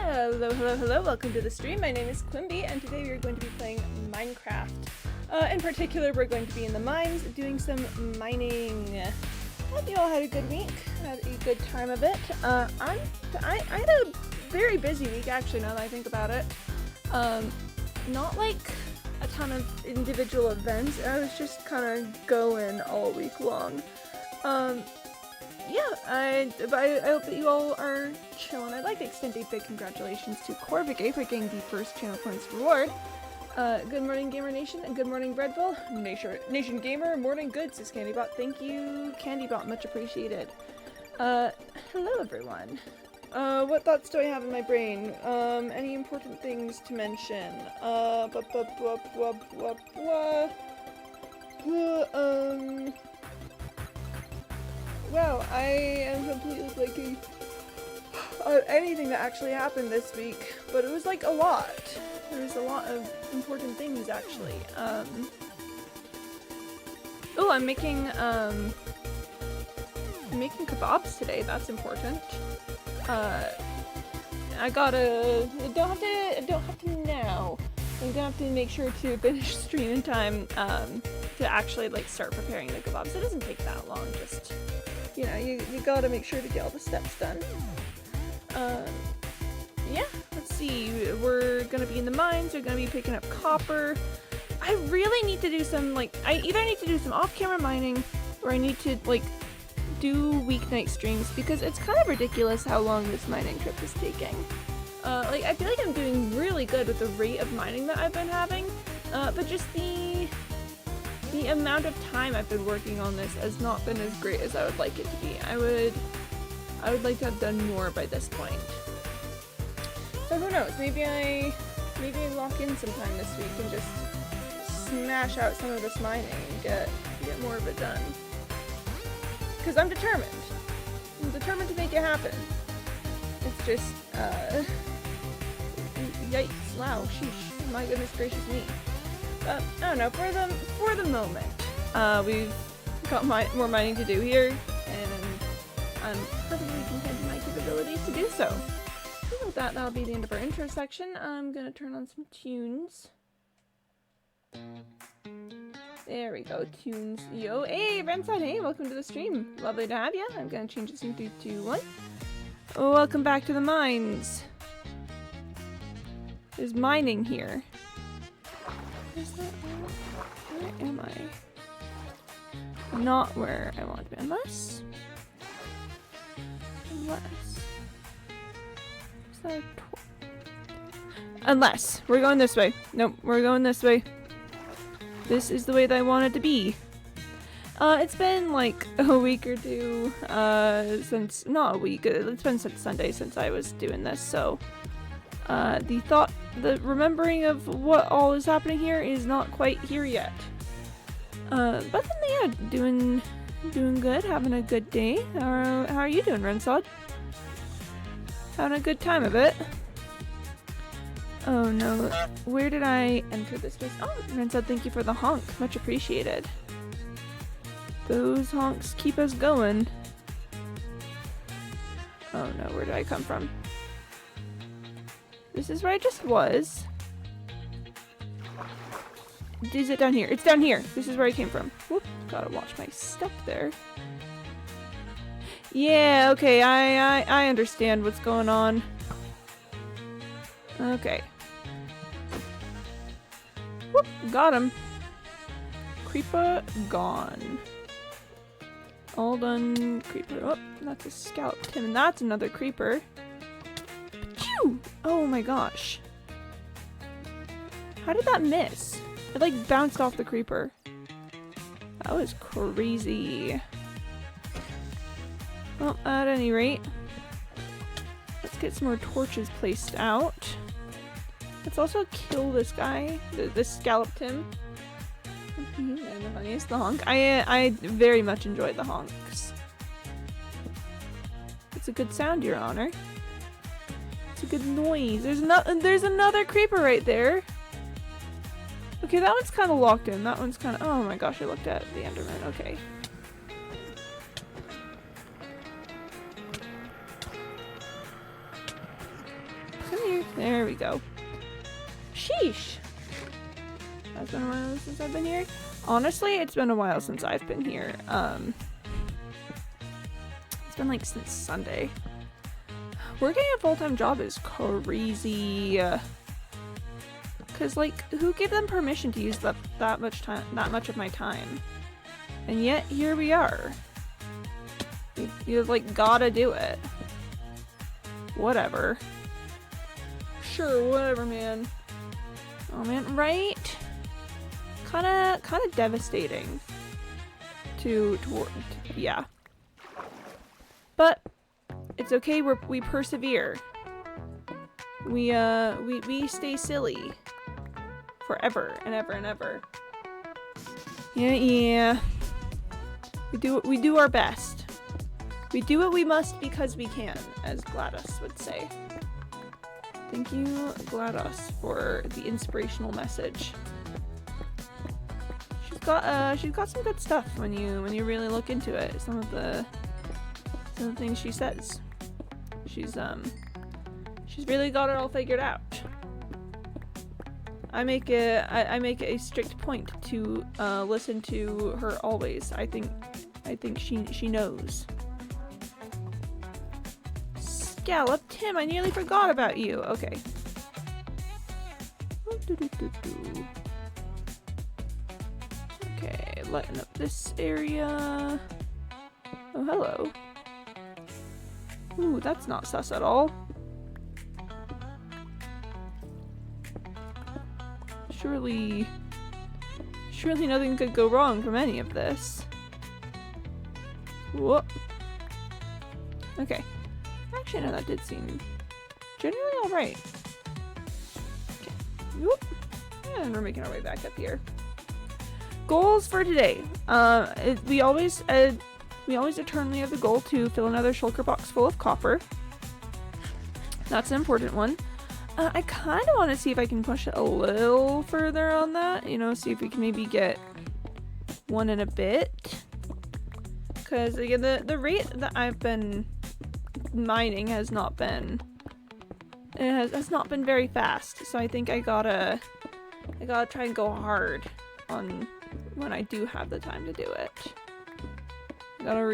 Hello, hello, hello, welcome to the stream. My name is Quimby, and today we are going to be playing Minecraft. In particular, we're going to be in the mines, doing some mining. Hope you all had a good week, had a good time of it. I had a very busy week, actually, now that I think about it. Not like a ton of individual events, I was just kind of going all week long. Yeah, I hope that you all are chilling. I'd like to extend a big congratulations to Corvigay for getting the first channel points reward. Good morning, Gamer Nation, and good morning, Breadville. Nation Gamer, morning good, says Candybot. Thank you, Candybot, much appreciated. Hello, everyone. What thoughts do I have in my brain? Any important things to mention? Wow, I am completely blanking on anything that actually happened this week, but it was like a lot. There was a lot of important things actually. Oh, I'm making kebabs today. That's important. I don't have to now. I'm gonna have to make sure to finish stream in time to actually like start preparing the kebabs. It doesn't take that long. Just you know, you gotta make sure to get all the steps done. Yeah, let's see. We're gonna be in the mines. We're gonna be picking up copper. I really need to do some like I either need to do some off-camera mining or I need to like do weeknight streams because it's kind of ridiculous how long this mining trip is taking. Like I feel like I'm doing really good with the rate of mining that I've been having, but just the amount of time I've been working on this has not been as great as I would like it to be. I would like to have done more by this point. So who knows? Maybe I lock in sometime this week and just smash out some of this mining and get more of it done. Because I'm determined. I'm determined to make it happen. It's just yikes! Wow, sheesh! My goodness gracious me! I don't know. For the moment, we've got more mining to do here, and I'm perfectly content in my capabilities to do so. With that, that'll be the end of our intro section. I'm gonna turn on some tunes. There we go, tunes. Yo, hey, Renside, hey, welcome to the stream. Lovely to have you. I'm gonna change this in 3, 2, 1. Welcome back to the mines. There's mining here. Where am I? Not where I want to be, unless... Unless we're going this way. Nope, we're going this way. This is the way that I want it to be. It's been like a week or two, since, not a week, it's been since Sunday since I was doing this, so, the remembering of what all is happening here is not quite here yet. But then, yeah, doing good, having a good day. How are you doing, Rensod? Having a good time of it. Oh no, where did I enter this place? Oh, Rensod, thank you for the honk, much appreciated. Those honks keep us going. Oh no, where did I come from? This is where I just was. Is it down here? It's down here. This is where I came from. Whoop, gotta watch my step there. Yeah, okay, I understand what's going on. Okay. Whoop, got him. Creeper gone. All done, creeper. Oh, that's a scallop Tim, and that's another creeper. Achoo! Oh my gosh. How did that miss? It like bounced off the creeper. That was crazy. Well, at any rate, let's get some more torches placed out. Let's also kill this guy, this scallop Tim. And the funniest, the honk. I very much enjoyed the honks. It's a good sound, Your Honor. It's a good noise. There's another creeper right there. Okay, that one's kind of locked in. That one's kind of. Oh my gosh, I looked at the Enderman. Okay. There we go. Sheesh. Has been a while since I've been here. Honestly, it's been a while since I've been here. It's been like since Sunday. Working a full-time job is crazy. Cause like, who gave them permission to use that much of my time? And yet here we are. You like gotta do it. Whatever. Sure, whatever, man. Oh man, right? Kinda devastating. Yeah. But it's okay. We persevere. We stay silly forever and ever and ever. Yeah. We do our best. We do what we must because we can, as GLaDOS would say. Thank you, GLaDOS, for the inspirational message. She's got some good stuff when you really look into it. Some of the things she says. She's really got it all figured out. I make it a strict point to listen to her always. I think she knows. Scallop, Tim, I nearly forgot about you. Okay. Okay, lighten up this area. Oh, hello. Ooh, that's not sus at all. Surely nothing could go wrong from any of this. Whoop. Okay. Actually, no, that did seem generally alright. Okay. Whoop. And we're making our way back up here. Goals for today. We always eternally have the goal to fill another shulker box full of copper. That's an important one. I kind of want to see if I can push it a little further on that. You know, see if we can maybe get one and a bit. Because again, the rate that I've been mining has not been very fast. So I think I gotta try and go hard on when I do have the time to do it. We gotta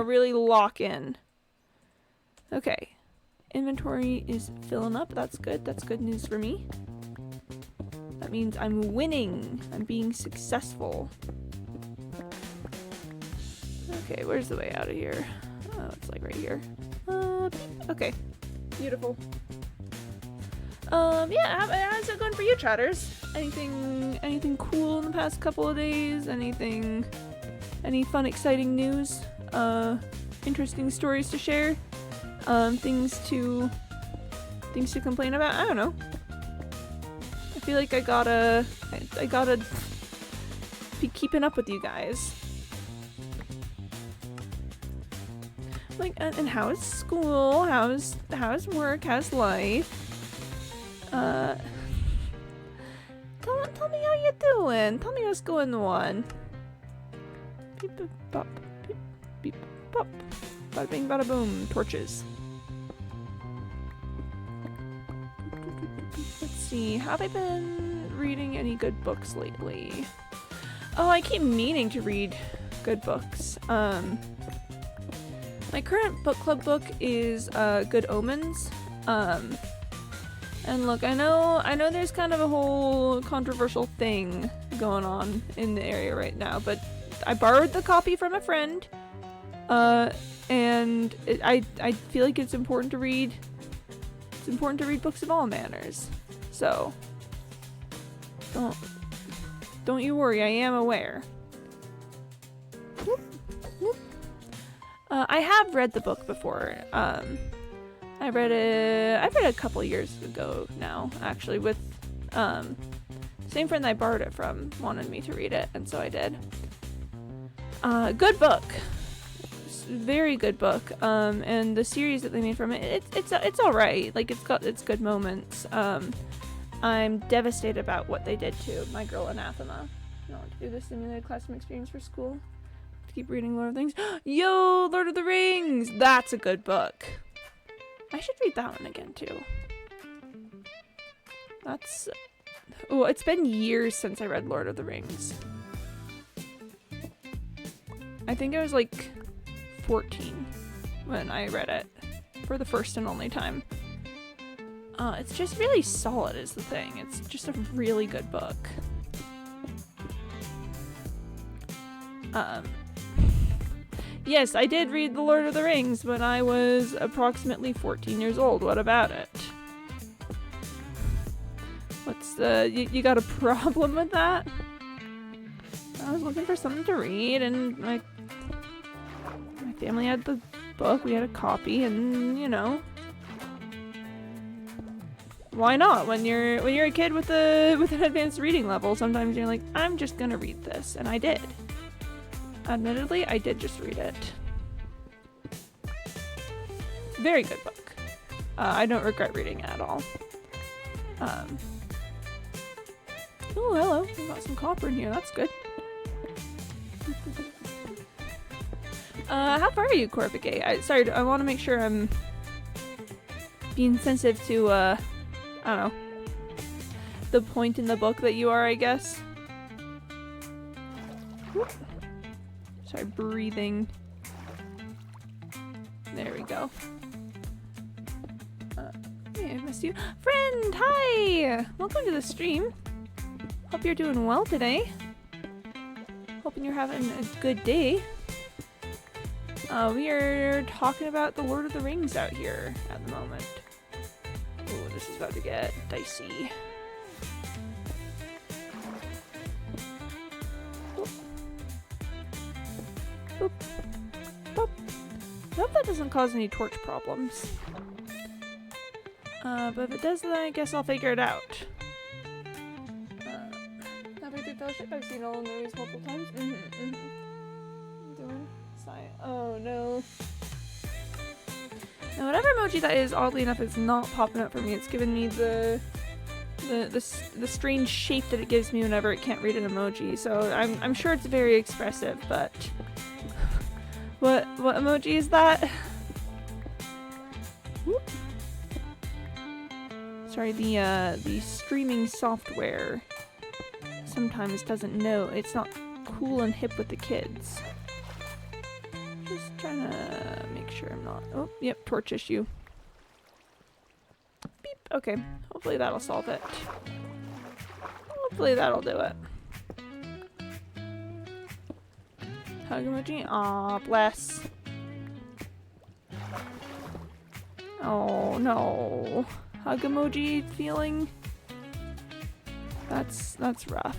really lock in. Okay. Inventory is filling up. That's good. That's good news for me. That means I'm winning. I'm being successful. Okay, where's the way out of here? Oh, it's like right here. Okay. Beautiful. Yeah, how's it going for you, chatters? Anything cool in the past couple of days? Any fun, exciting news? Interesting stories to share? Things to complain about? I don't know. I feel like I gotta be keeping up with you guys. Like, and how's school? How's work? How's life? Tell me how you doing. Tell me what's going on. Beep boop bop. Beep beep bop. Bada bing bada boom. Torches. Let's see. Have I been reading any good books lately? Oh, I keep meaning to read good books. My current book club book is Good Omens. And look, I know there's kind of a whole controversial thing going on in the area right now, but I borrowed the copy from a friend. And I feel like it's important to read. It's important to read books of all manners. So don't you worry, I am aware. Whoop, whoop. I have read the book before. I've read it a couple years ago now, actually, with same friend that I borrowed it from wanted me to read it, and so I did. Good book. Very good book. And the series that they made from it, it's all right. Like, it's got its good moments. I'm devastated about what they did to My Girl Anathema. I want to do the simulated classroom experience for school. To keep reading Lord of the Rings. Yo, Lord of the Rings! That's a good book. I should read that one again too. That's... Oh, it's been years since I read Lord of the Rings. I think I was like 14 when I read it for the first and only time. It's just really solid is the thing. It's just a really good book. Yes, I did read The Lord of the Rings when I was approximately 14 years old. What about it? What's the... You got a problem with that? I was looking for something to read, and my family had the book. We had a copy, and you know, why not? When you're a kid with an advanced reading level, sometimes you're like, I'm just gonna read this, and I did. Admittedly, I did just read it. Very good book. I don't regret reading it at all. Oh, hello. We got some copper in here. That's good. How far are you, Corpicate? Sorry, I want to make sure I'm being sensitive to, I don't know, the point in the book that you are, I guess. Whoop. Sorry, breathing. There we go. Hey, I missed you. Friend, hi! Welcome to the stream. Hope you're doing well today. Hoping you're having a good day. We are talking about the Lord of the Rings out here at the moment. Oh, this is about to get dicey. Boop. Boop. Boop. I hope that doesn't cause any torch problems. But if it does, then I guess I'll figure it out. Have a good fellowship. I've seen all the movies multiple times. Doing science. Oh no. Now whatever emoji that is, oddly enough, is not popping up for me. It's giving me the strange shape that it gives me whenever it can't read an emoji. So I'm sure it's very expressive, but what emoji is that? Whoop. Sorry, the streaming software sometimes doesn't know. It's not cool and hip with the kids. Just trying to make sure I'm not... Oh, yep, torch issue. Beep. Okay, hopefully that'll solve it. Hopefully that'll do it. Hug emoji? Aw, bless. Oh, no. Hug emoji feeling? That's rough.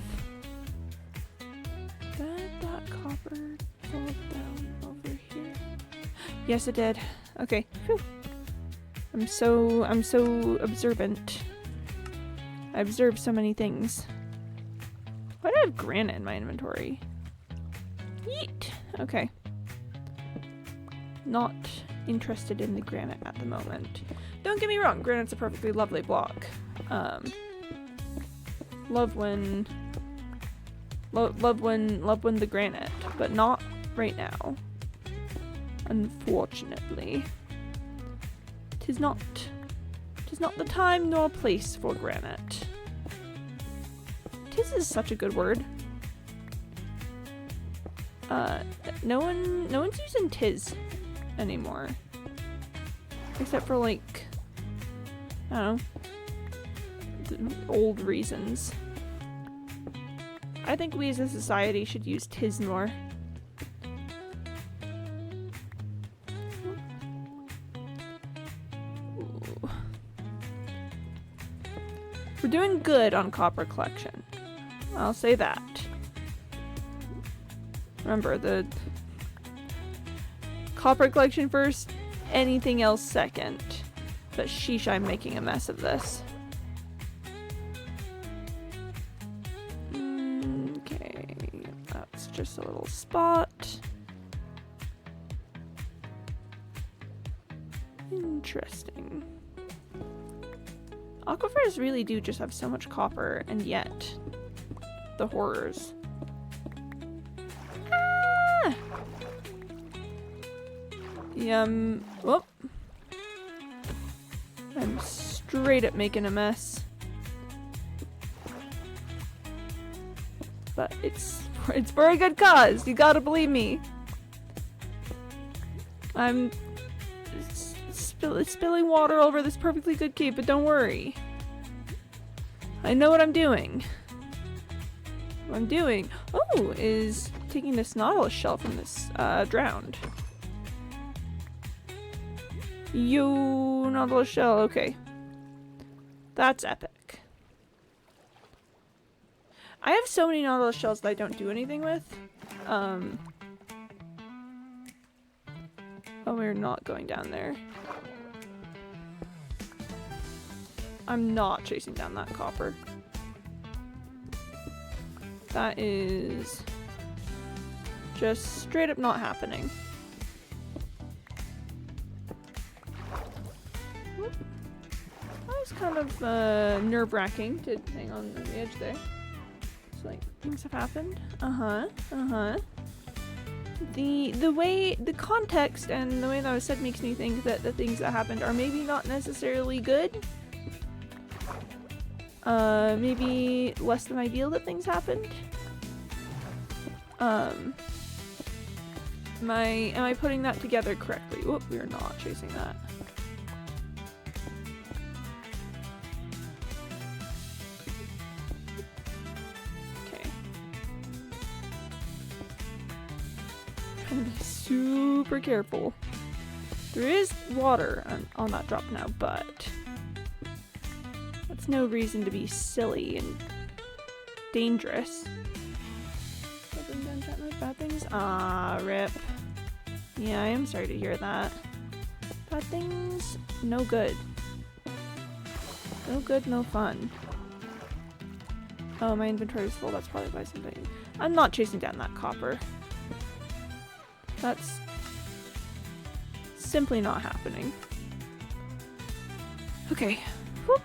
Did that copper fall down over here? Yes, it did. Okay. Whew. I'm so observant. I observe so many things. Why do I have granite in my inventory? Yeet. Okay. Not interested in the granite at the moment. Don't get me wrong, granite's a perfectly lovely block. Love when the granite, but not right now. Unfortunately. Tis not the time nor place for granite. Tis is such a good word. No one's using tis anymore. Except for like, I don't know, old reasons. I think we as a society should use tis more. Ooh. We're doing good on copper collection. I'll say that. Remember, the copper collection first, anything else second. But sheesh, I'm making a mess of this. Okay, that's just a little spot. Interesting. Aquifers really do just have so much copper, and yet the horrors. Ah! Whoop. straight up making a mess. But it's for a good cause. You gotta believe me. I'm spilling water over this perfectly good cave, but don't worry. I know what I'm doing. What I'm doing, is taking this Nautilus shell from this drowned. Yo, Nautilus shell, okay. That's epic. I have so many Nautilus shells that I don't do anything with. Oh, we're not going down there. I'm not chasing down that copper. That is just straight up not happening. Whoop. That was kind of nerve-wracking to hang on the edge there. It's like things have happened. The context and the way that was said makes me think that the things that happened are maybe not necessarily good. Maybe less than ideal that things happened. Am I putting that together correctly? Whoop, we are not chasing that. Okay. Trying to be super careful. There is water on that drop now, but that's no reason to be silly and dangerous. Bad things? Ah, rip. Yeah, I am sorry to hear that. Bad things? No good. No good, no fun. Oh, my inventory is full. That's probably why something. I'm not chasing down that copper. That's simply not happening. Okay. Whoop.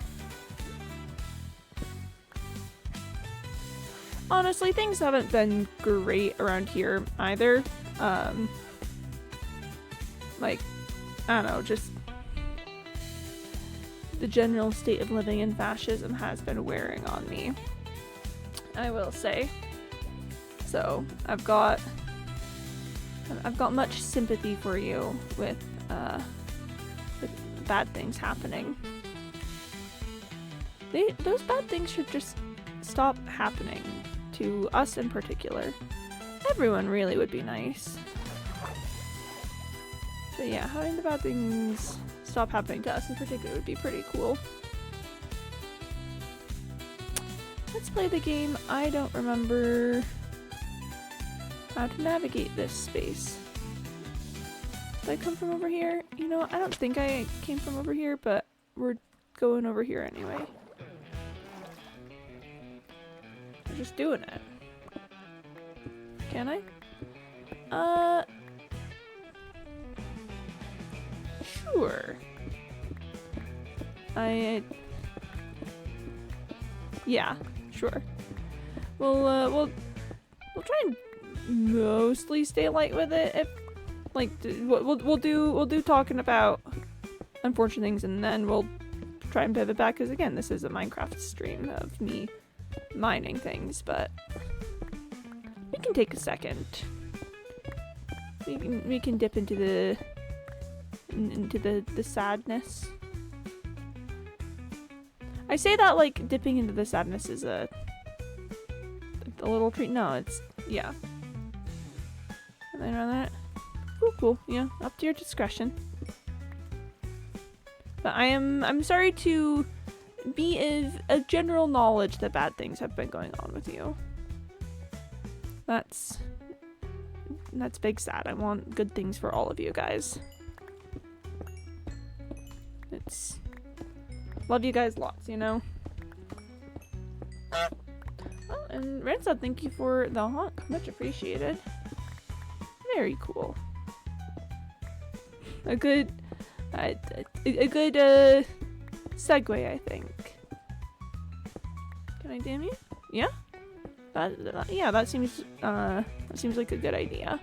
Honestly, things haven't been great around here either. Like, I don't know, just the general state of living in fascism has been wearing on me, I will say. So, I've got much sympathy for you with bad things happening. Those bad things should just stop happening. To us in particular. Everyone really would be nice. But yeah, having the bad things stop happening to us in particular would be pretty cool. Let's play the game. I don't remember how to navigate this space. Did I come from over here? You know, I don't think I came from over here, but we're going over here anyway. Just doing it. Can I? Sure. Yeah, sure. We'll try and mostly stay light with it. If, like, we'll do talking about unfortunate things, and then we'll try and pivot back. Because again, this is a Minecraft stream of me mining things, but we can take a second. We can dip into the sadness. I say that like dipping into the sadness is a little treat. No, it's yeah. And then on that, cool. Yeah, up to your discretion. But I'm sorry to be of a general knowledge that bad things have been going on with you. That's big sad. I want good things for all of you guys. Love you guys lots, you know? Oh, and Ransa, thank you for the honk. Much appreciated. Very cool. A good segue, I think. Can I damn you? Yeah? That seems like a good idea.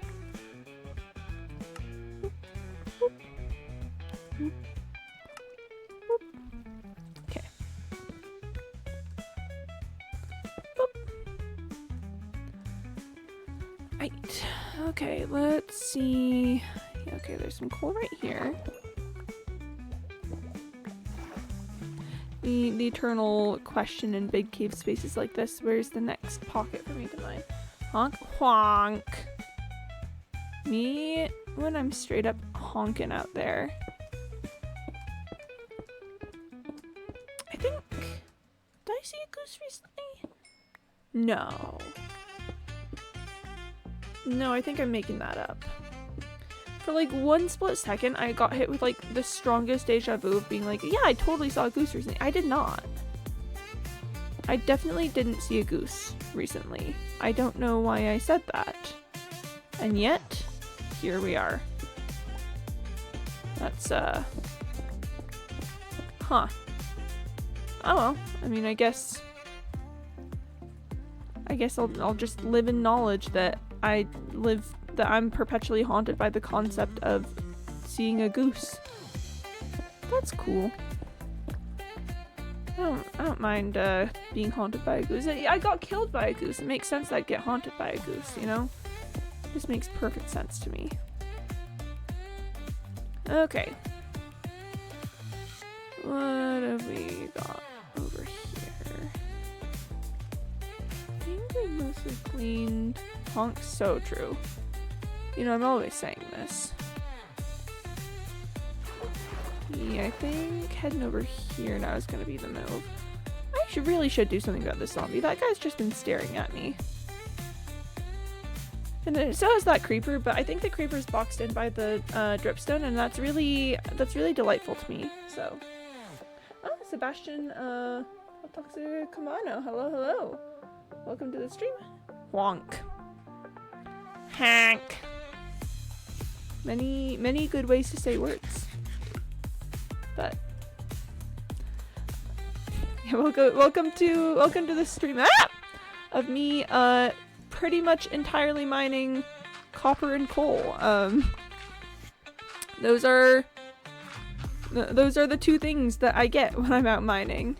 Right. Okay, let's see. Okay, there's some coal right here. The eternal question in big cave spaces like this, where's the next pocket for me to mine? Honk, honk. Me when I'm straight up honking out there. I think, did I see a goose recently? No. No, I think I'm making that up. For like one split second, I got hit with like the strongest deja vu of being like, yeah, I totally saw a goose recently. I did not. I definitely didn't see a goose recently. I don't know why I said that. And yet, here we are. That's, huh. Oh well, I mean, I guess I'll just live in knowledge that I'm perpetually haunted by the concept of seeing a goose. That's cool. I don't mind being haunted by a goose. I got killed by a goose. It makes sense that I'd get haunted by a goose, you know? This makes perfect sense to me. Okay. What have we got over here? I think we mostly cleaned. Honk, so true. You know, I'm always saying this. Yeah, I think heading over here now is gonna be the move. I really should do something about this zombie. That guy's just been staring at me. And then, so is that creeper, but I think the creeper's boxed in by the dripstone, and that's really delightful to me. So, oh, Sebastian, Kamano, hello. Welcome to the stream. Wonk. Hank. Many good ways to say words. But yeah, welcome to the stream of me pretty much entirely mining copper and coal. Those are the two things that I get when I'm out mining.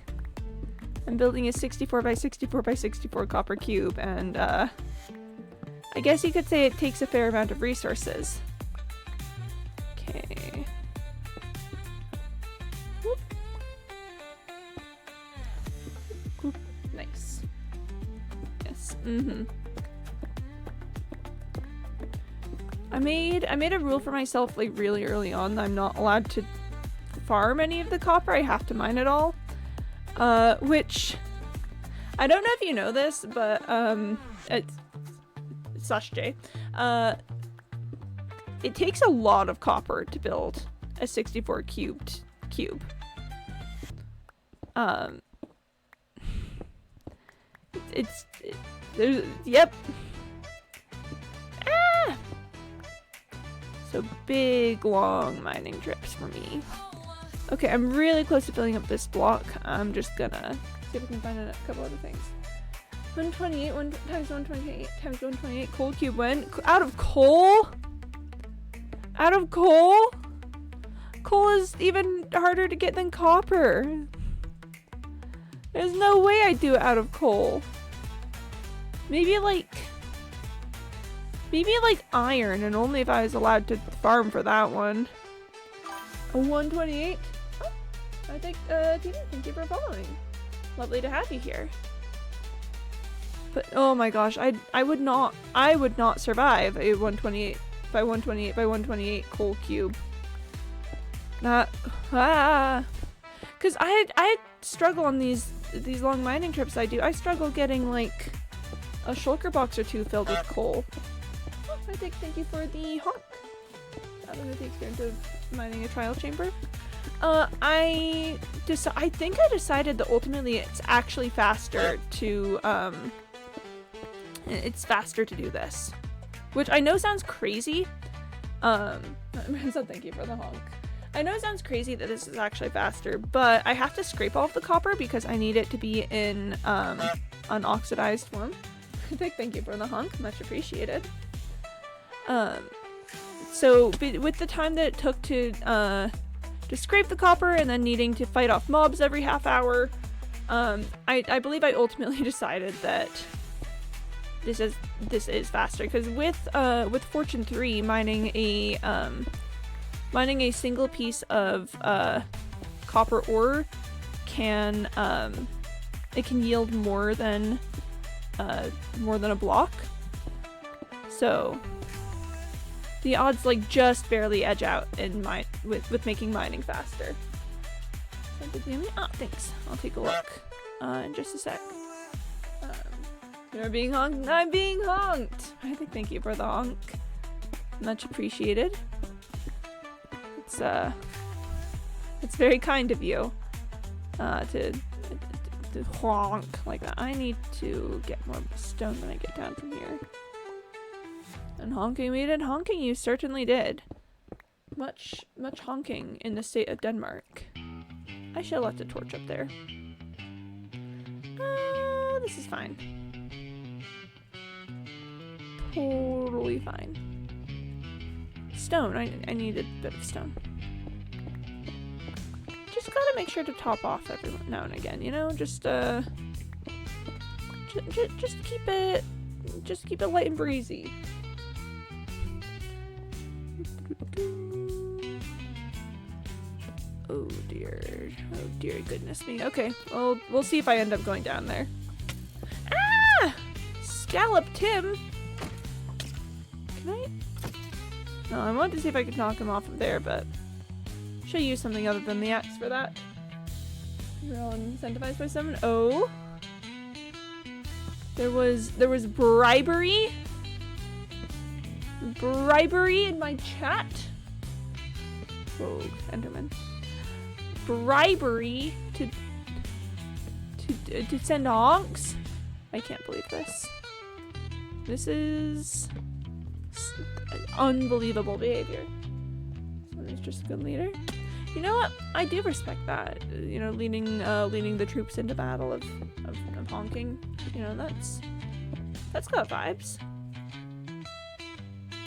I'm building a 64 by 64 by 64 copper cube, and I guess you could say it takes a fair amount of resources. Okay. Whoop. Whoop. Nice. Yes. I made a rule for myself like really early on that I'm not allowed to farm any of the copper. I have to mine it all. Which I don't know if you know this, but it's Sash J. It takes a lot of copper to build a 64 cubed cube. Yep. Ah! So big, long mining trips for me. Okay, I'm really close to filling up this block. I'm just gonna see if I can find a couple other things. 128, 1 times 128 times 128 coal cube. When? Out of coal? Out of coal? Coal is even harder to get than copper. There's no way I'd do it out of coal. Maybe like iron, and only if I was allowed to farm for that one. A 128? Oh, I think, Tina, thank you for following. Lovely to have you here. But, oh my gosh, I would not survive a 128 by 128 by 128 coal cube. Cause I struggle on these long mining trips I do. I struggle getting like a shulker box or two filled with coal. Oh, thank you for the honk. I don't know the experience of mining a trial chamber. I think I decided that ultimately it's actually faster to do this, which I know sounds crazy. So thank you for the honk. I know it sounds crazy that this is actually faster, but I have to scrape off the copper because I need it to be in unoxidized form. Thank you for the honk, much appreciated. So with the time that it took to scrape the copper and then needing to fight off mobs every half hour, I believe I ultimately decided that this is faster, because with Fortune 3, mining a single piece of copper ore can it can yield more than a block. So the odds like just barely edge out in with making mining faster. Oh, thanks. I'll take a look in just a sec. You're being honked. I'm being honked. I think thank you for the honk. Much appreciated. It's very kind of you to honk like that. I need to get more stone when I get down from here. And honking we did. Honking you certainly did. Much honking in the state of Denmark. I should have left a torch up there. This is fine. Totally fine. Stone. I need a bit of stone. Just gotta make sure to top off every now and again, you know? Just keep it light and breezy. Oh dear goodness me. Okay, well, we'll see if I end up going down there. Ah! Scallop Tim! Can I? No, I wanted to see if I could knock him off of there, but should use something other than the axe for that. You're all incentivized by someone. Oh, there was bribery in my chat. Rogue Enderman. Bribery to send honks. I can't believe this. This is unbelievable behavior. Someone's just a good leader. You know what? I do respect that. You know, leading the troops into battle of honking. You know, that's got vibes.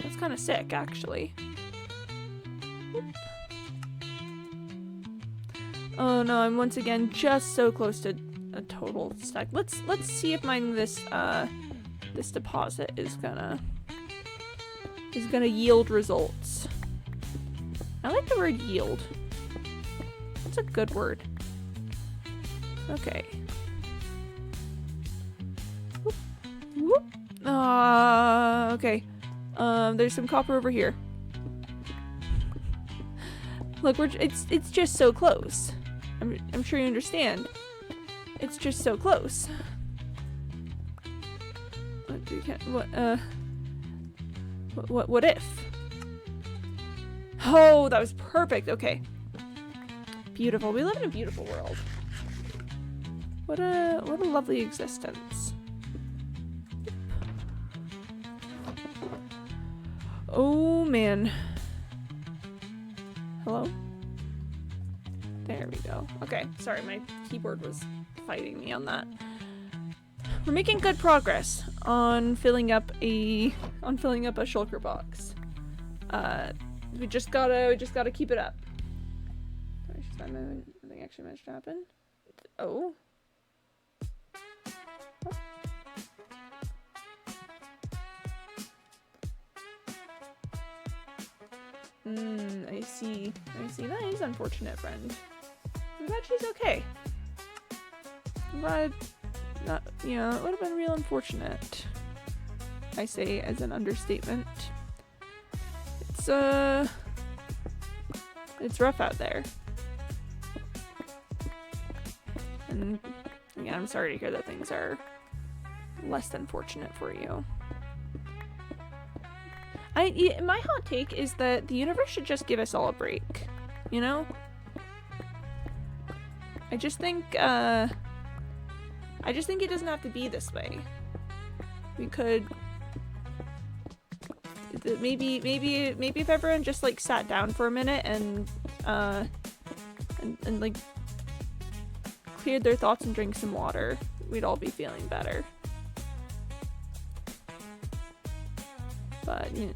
That's kind of sick, actually. Oop. Oh no, I'm once again just so close to a total stack. Let's see if mining this deposit is gonna yield results. I like the word yield. That's a good word. Okay. Whoop. Whoop. Okay. There's some copper over here. Look, it's just so close. I'm sure you understand. It's just so close. What if? Oh, that was perfect. Okay. Beautiful. We live in a beautiful world. What a lovely existence. Oh man. Hello? There we go. Okay, sorry, my keyboard was fighting me on that. We're making good progress on filling up a shulker box. We just gotta keep it up. Sorry, nothing actually managed to happen. Oh. I see. That is unfortunate, friend. I'm glad she's okay. I'm glad not, you know, it would have been real unfortunate. I say as an understatement. It's rough out there. And again, I'm sorry to hear that things are less than fortunate for you. My hot take is that the universe should just give us all a break, you know? I just think it doesn't have to be this way. We could maybe if everyone just like sat down for a minute and like cleared their thoughts and drank some water, we'd all be feeling better. But, you know,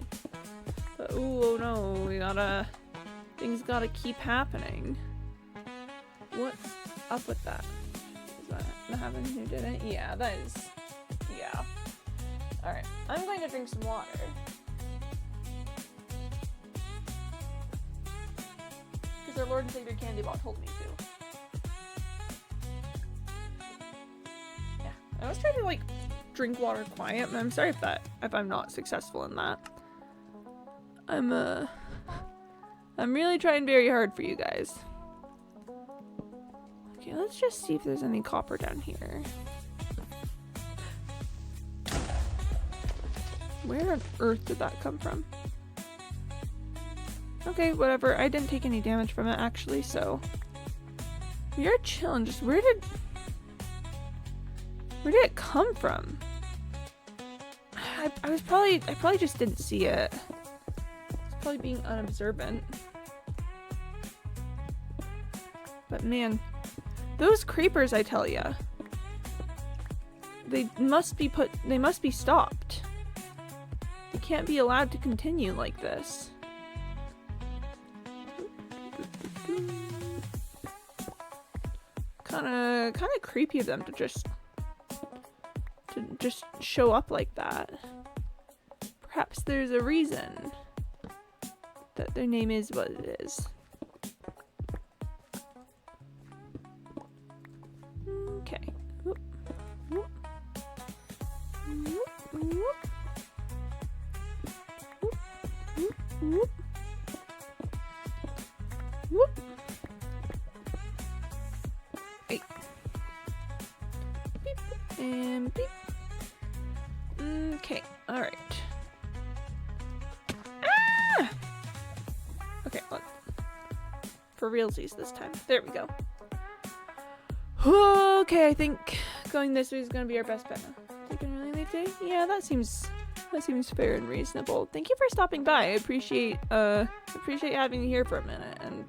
oh no, things gotta keep happening. What's up with that? Is that the Heaven who did it? Yeah, that is, yeah. Alright, I'm going to drink some water. Because our Lord and Savior Candybot told me to. Yeah, I always try to like drink water quiet, and I'm sorry if I'm not successful in that. I'm really trying very hard for you guys. Okay, let's just see if there's any copper down here. Where on earth did that come from? Okay, whatever. I didn't take any damage from it actually, so we are chilling. Just where did it come from? I probably just didn't see it. It's probably being unobservant. But man, those creepers, I tell ya, they must be stopped. They can't be allowed to continue like this. Kinda creepy of them to just show up like that. Perhaps there's a reason that their name is what it is. Okay. Whoop. Whoop. Whoop. Whoop. Whoop. Whoop. Whoop. Hey. Beep. And beep. Okay, alright. Ah! Okay, look. For realsies this time. There we go. Okay, I think going this way is gonna be our best bet now. Taking a really late day? Yeah, that seems fair and reasonable. Thank you for stopping by. I appreciate having you here for a minute, and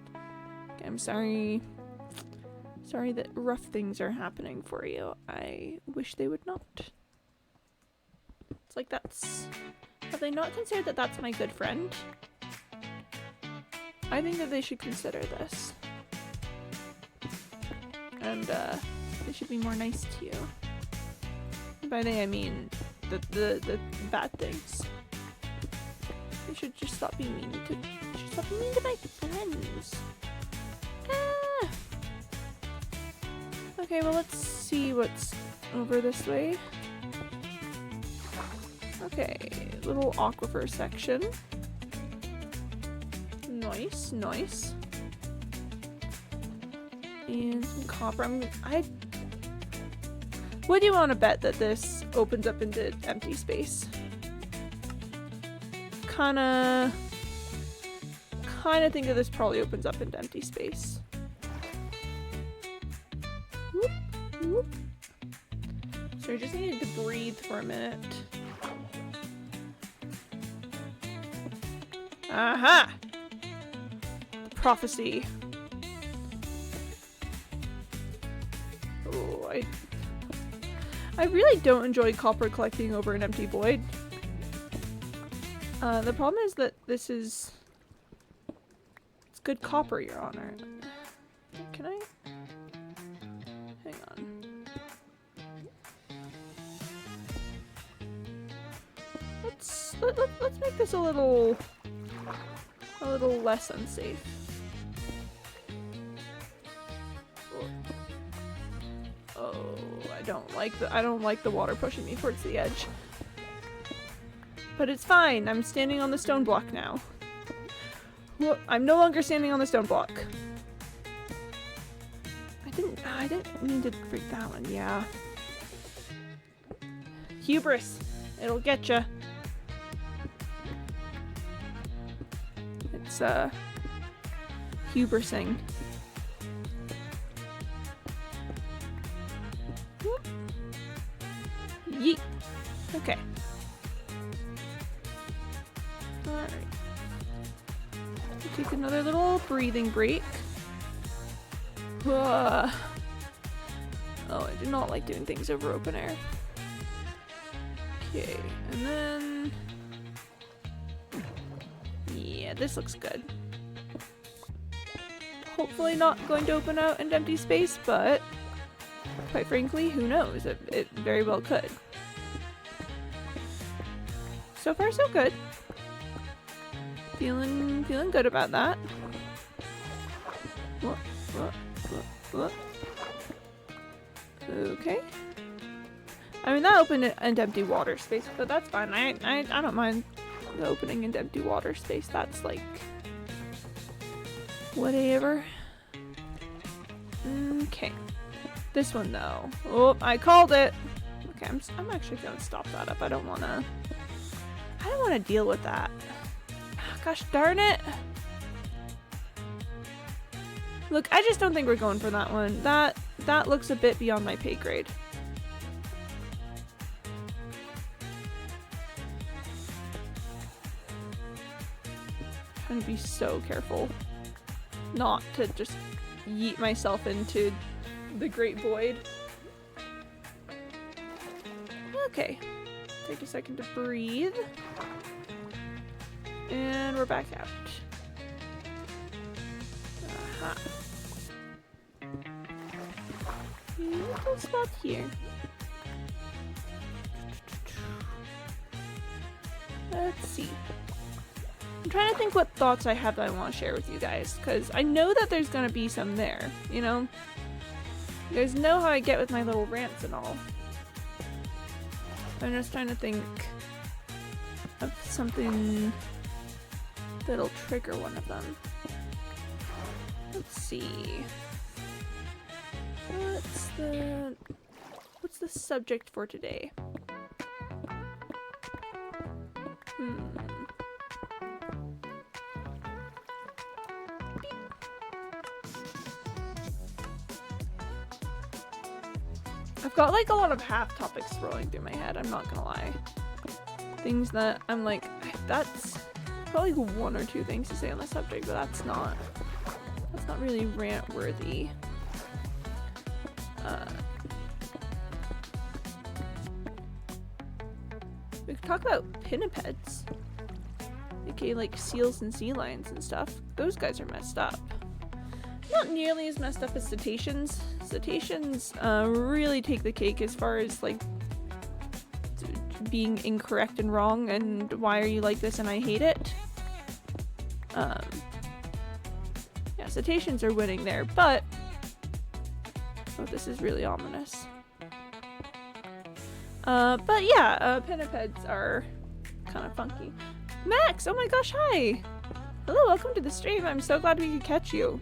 I'm sorry that rough things are happening for you. I wish they would not. It's like have they not considered that that's my good friend? I think that they should consider this. And they should be more nice to you. And by they I mean the bad things. They should just stop being mean to my friends. Ah! Okay, well let's see what's over this way. Okay, little aquifer section. Nice, nice. And some copper. What do you want to bet that this opens up into empty space? Kinda think that this probably opens up into empty space. Whoop, whoop. So I just needed to breathe for a minute. Aha! Prophecy. Oh, I really don't enjoy copper collecting over an empty void. The problem is that it's good copper, Your Honor. Can I? Hang on. Let's make this a little less unsafe. Oh, I don't like the water pushing me towards the edge. But it's fine. I'm standing on the stone block now. Whoa, I'm no longer standing on the stone block. I didn't mean to break that one. Yeah. Hubris. It'll get ya. It's hubrising. Whoop. Yeet. Okay. Alright. Take another little breathing break. Oh, I do not like doing things over open air. Okay, and then... yeah, this looks good. Hopefully not going to open out into empty space, but quite frankly, who knows? It very well could. so far so good. Feeling good about that. What? Okay. I mean, that opened an empty water space, but that's fine. I don't mind the opening an empty water space. That's like whatever. Okay. This one though. Oh, I called it. Okay, I'm actually gonna stop that up. I don't wanna deal with that. Gosh darn it. Look, I just don't think we're going for that one. That looks a bit beyond my pay grade. I'm trying to be so careful not to just yeet myself into the great void. Okay. Take a second to breathe. And we're back out. Aha. Little spot here. Let's see. I'm trying to think what thoughts I have that I want to share with you guys, because I know that there's gonna be some there, you know? You guys know how I get with my little rants and all. I'm just trying to think of something that'll trigger one of them. Let's see. What's the subject for today? I've got like a lot of half topics rolling through my head, I'm not gonna lie. Things that I'm like, that's probably one or two things to say on the subject, but that's not really rant worthy. We could talk about pinnipeds. Okay, like seals and sea lions and stuff. Those guys are messed up. Not nearly as messed up as cetaceans. Cetaceans really take the cake as far as like being incorrect and wrong and why are you like this and I hate it. Yeah, cetaceans are winning there, but oh, this is really ominous. But yeah, pinnipeds are kind of funky. Max, oh my gosh, hi! Hello, welcome to the stream. I'm so glad we could catch you.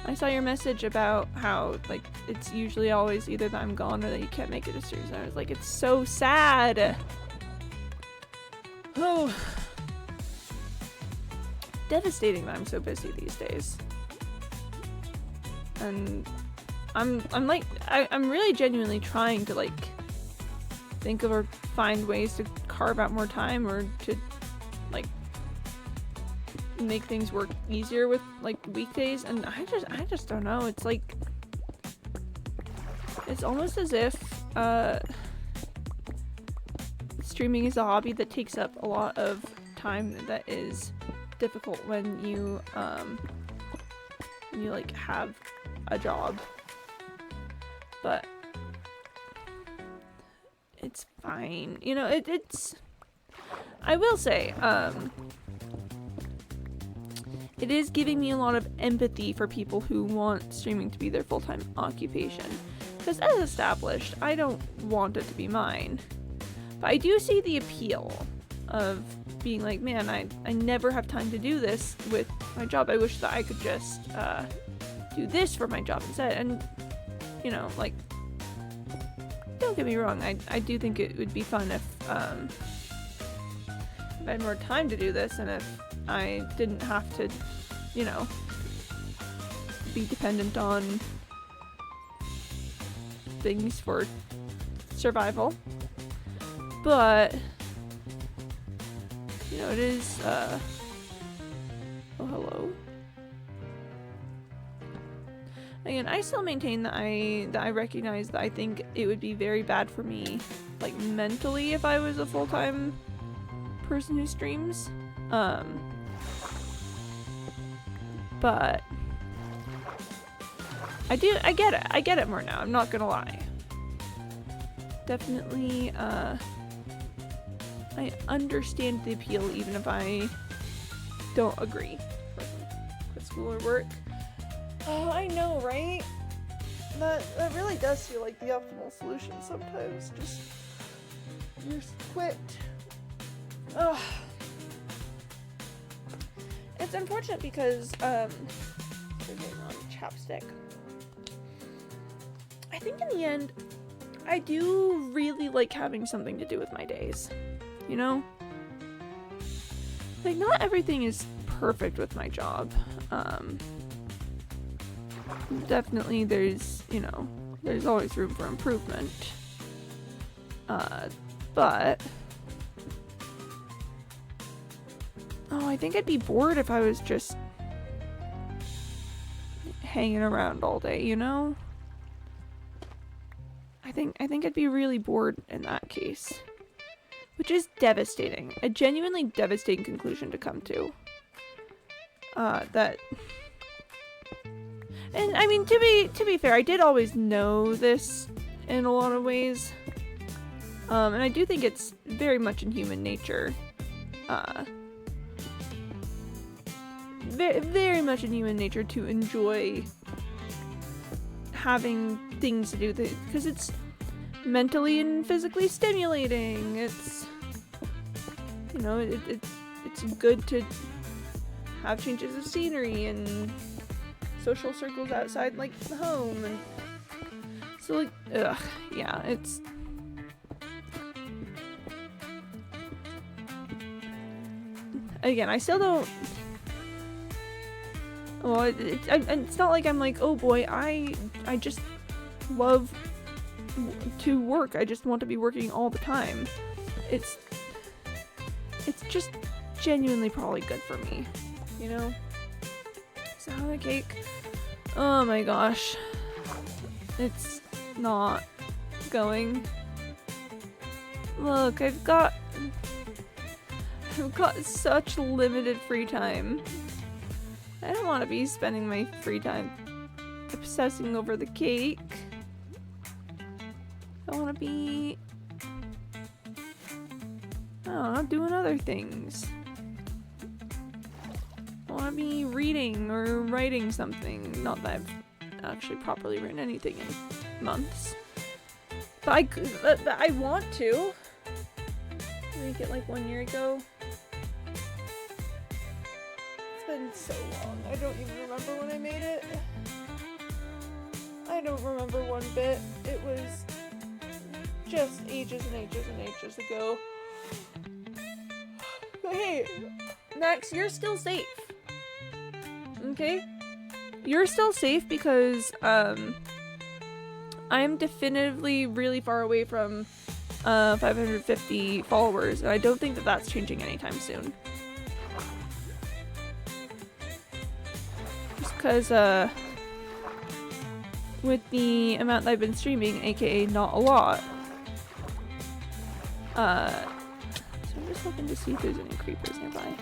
I saw your message about how, like, it's usually always either that I'm gone or that you can't make it to streams, and I was like, it's so sad! Oh. Devastating that I'm so busy these days. And I'm really genuinely trying to, like, think of or find ways to carve out more time or to, like, make things work easier with like weekdays, and I just don't know. It's like it's almost as if streaming is a hobby that takes up a lot of time that is difficult when you like have a job, but it's fine, you know. It's I will say it is giving me a lot of empathy for people who want streaming to be their full-time occupation. Because as established, I don't want it to be mine. But I do see the appeal of being like, man, I never have time to do this with my job. I wish that I could just do this for my job instead. And, you know, like, don't get me wrong, I do think it would be fun if I had more time to do this and if I didn't have to, you know, be dependent on things for survival. But, you know, it is, oh, hello. Again, I still maintain that I recognize that I think it would be very bad for me, like, mentally if I was a full-time person who streams. But I get it more now, I'm not gonna lie. Definitely I understand the appeal even if I don't agree with school or work. Oh, I know, right? That really does feel like the optimal solution sometimes. Just quit. Ugh. It's unfortunate because, we're getting on chapstick. I think in the end, I do really like having something to do with my days. You know? Like, not everything is perfect with my job. Definitely there's, there's always room for improvement. But I think I'd be bored if I was just hanging around all day, you know? I think I'd be really bored in that case. Which is devastating. A genuinely devastating conclusion to come to. And I mean, to be fair, I did always know this in a lot of ways. And I do think it's very much in human nature. Very much in human nature to enjoy having things to do because it's mentally and physically stimulating. It's, it's good to have changes of scenery and social circles outside, like, the home, and so, like, yeah, it's... Again, I still don't... Well, it's not like I'm like, oh boy, I just love to work. I just want to be working all the time. It's just genuinely probably good for me, you know? So the cake, oh my gosh, it's not going. Look, I've got such limited free time. I don't want to be spending my free time obsessing over the cake. I want to be, I don't know, doing other things. I want to be reading or writing something. Not that I've actually properly written anything in months. But I want to. Make it like 1 year ago. It's been so long. I don't even remember when I made it. I don't remember one bit. It was just ages and ages and ages ago. But hey, Max, you're still safe. Okay? You're still safe because, I'm definitively really far away from 550 followers, and I don't think that that's changing anytime soon. Just because, with the amount that I've been streaming, aka not a lot, so I'm just looking to see if there's any creepers nearby.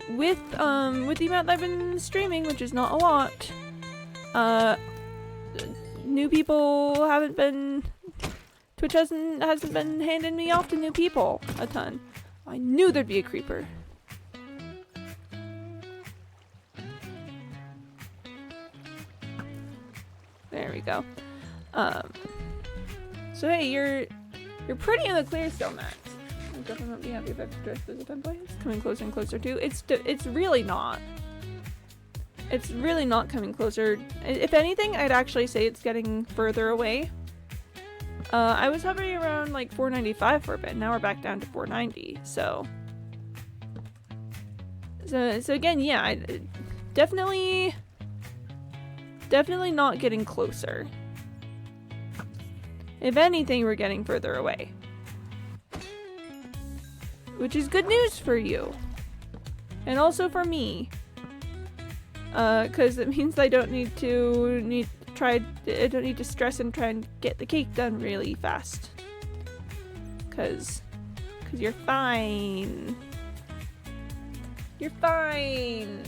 With the amount that I've been streaming, which is not a lot, new people haven't been... Twitch hasn't been handing me off to new people a ton. I knew there'd be a creeper. There we go. So hey, you're pretty in the clear still, Max. I'm definitely happy if I've dressed as a tomboy. It's coming closer and closer too. It's really not. It's really not coming closer. If anything, I'd actually say it's getting further away. I was hovering around like 495 for a bit. Now we're back down to 490. So again, yeah, definitely not getting closer. If anything, we're getting further away. Which is good news for you. And also for me. Because it means I don't need to stress and try and get the cake done really fast. Because you're fine. You're fine.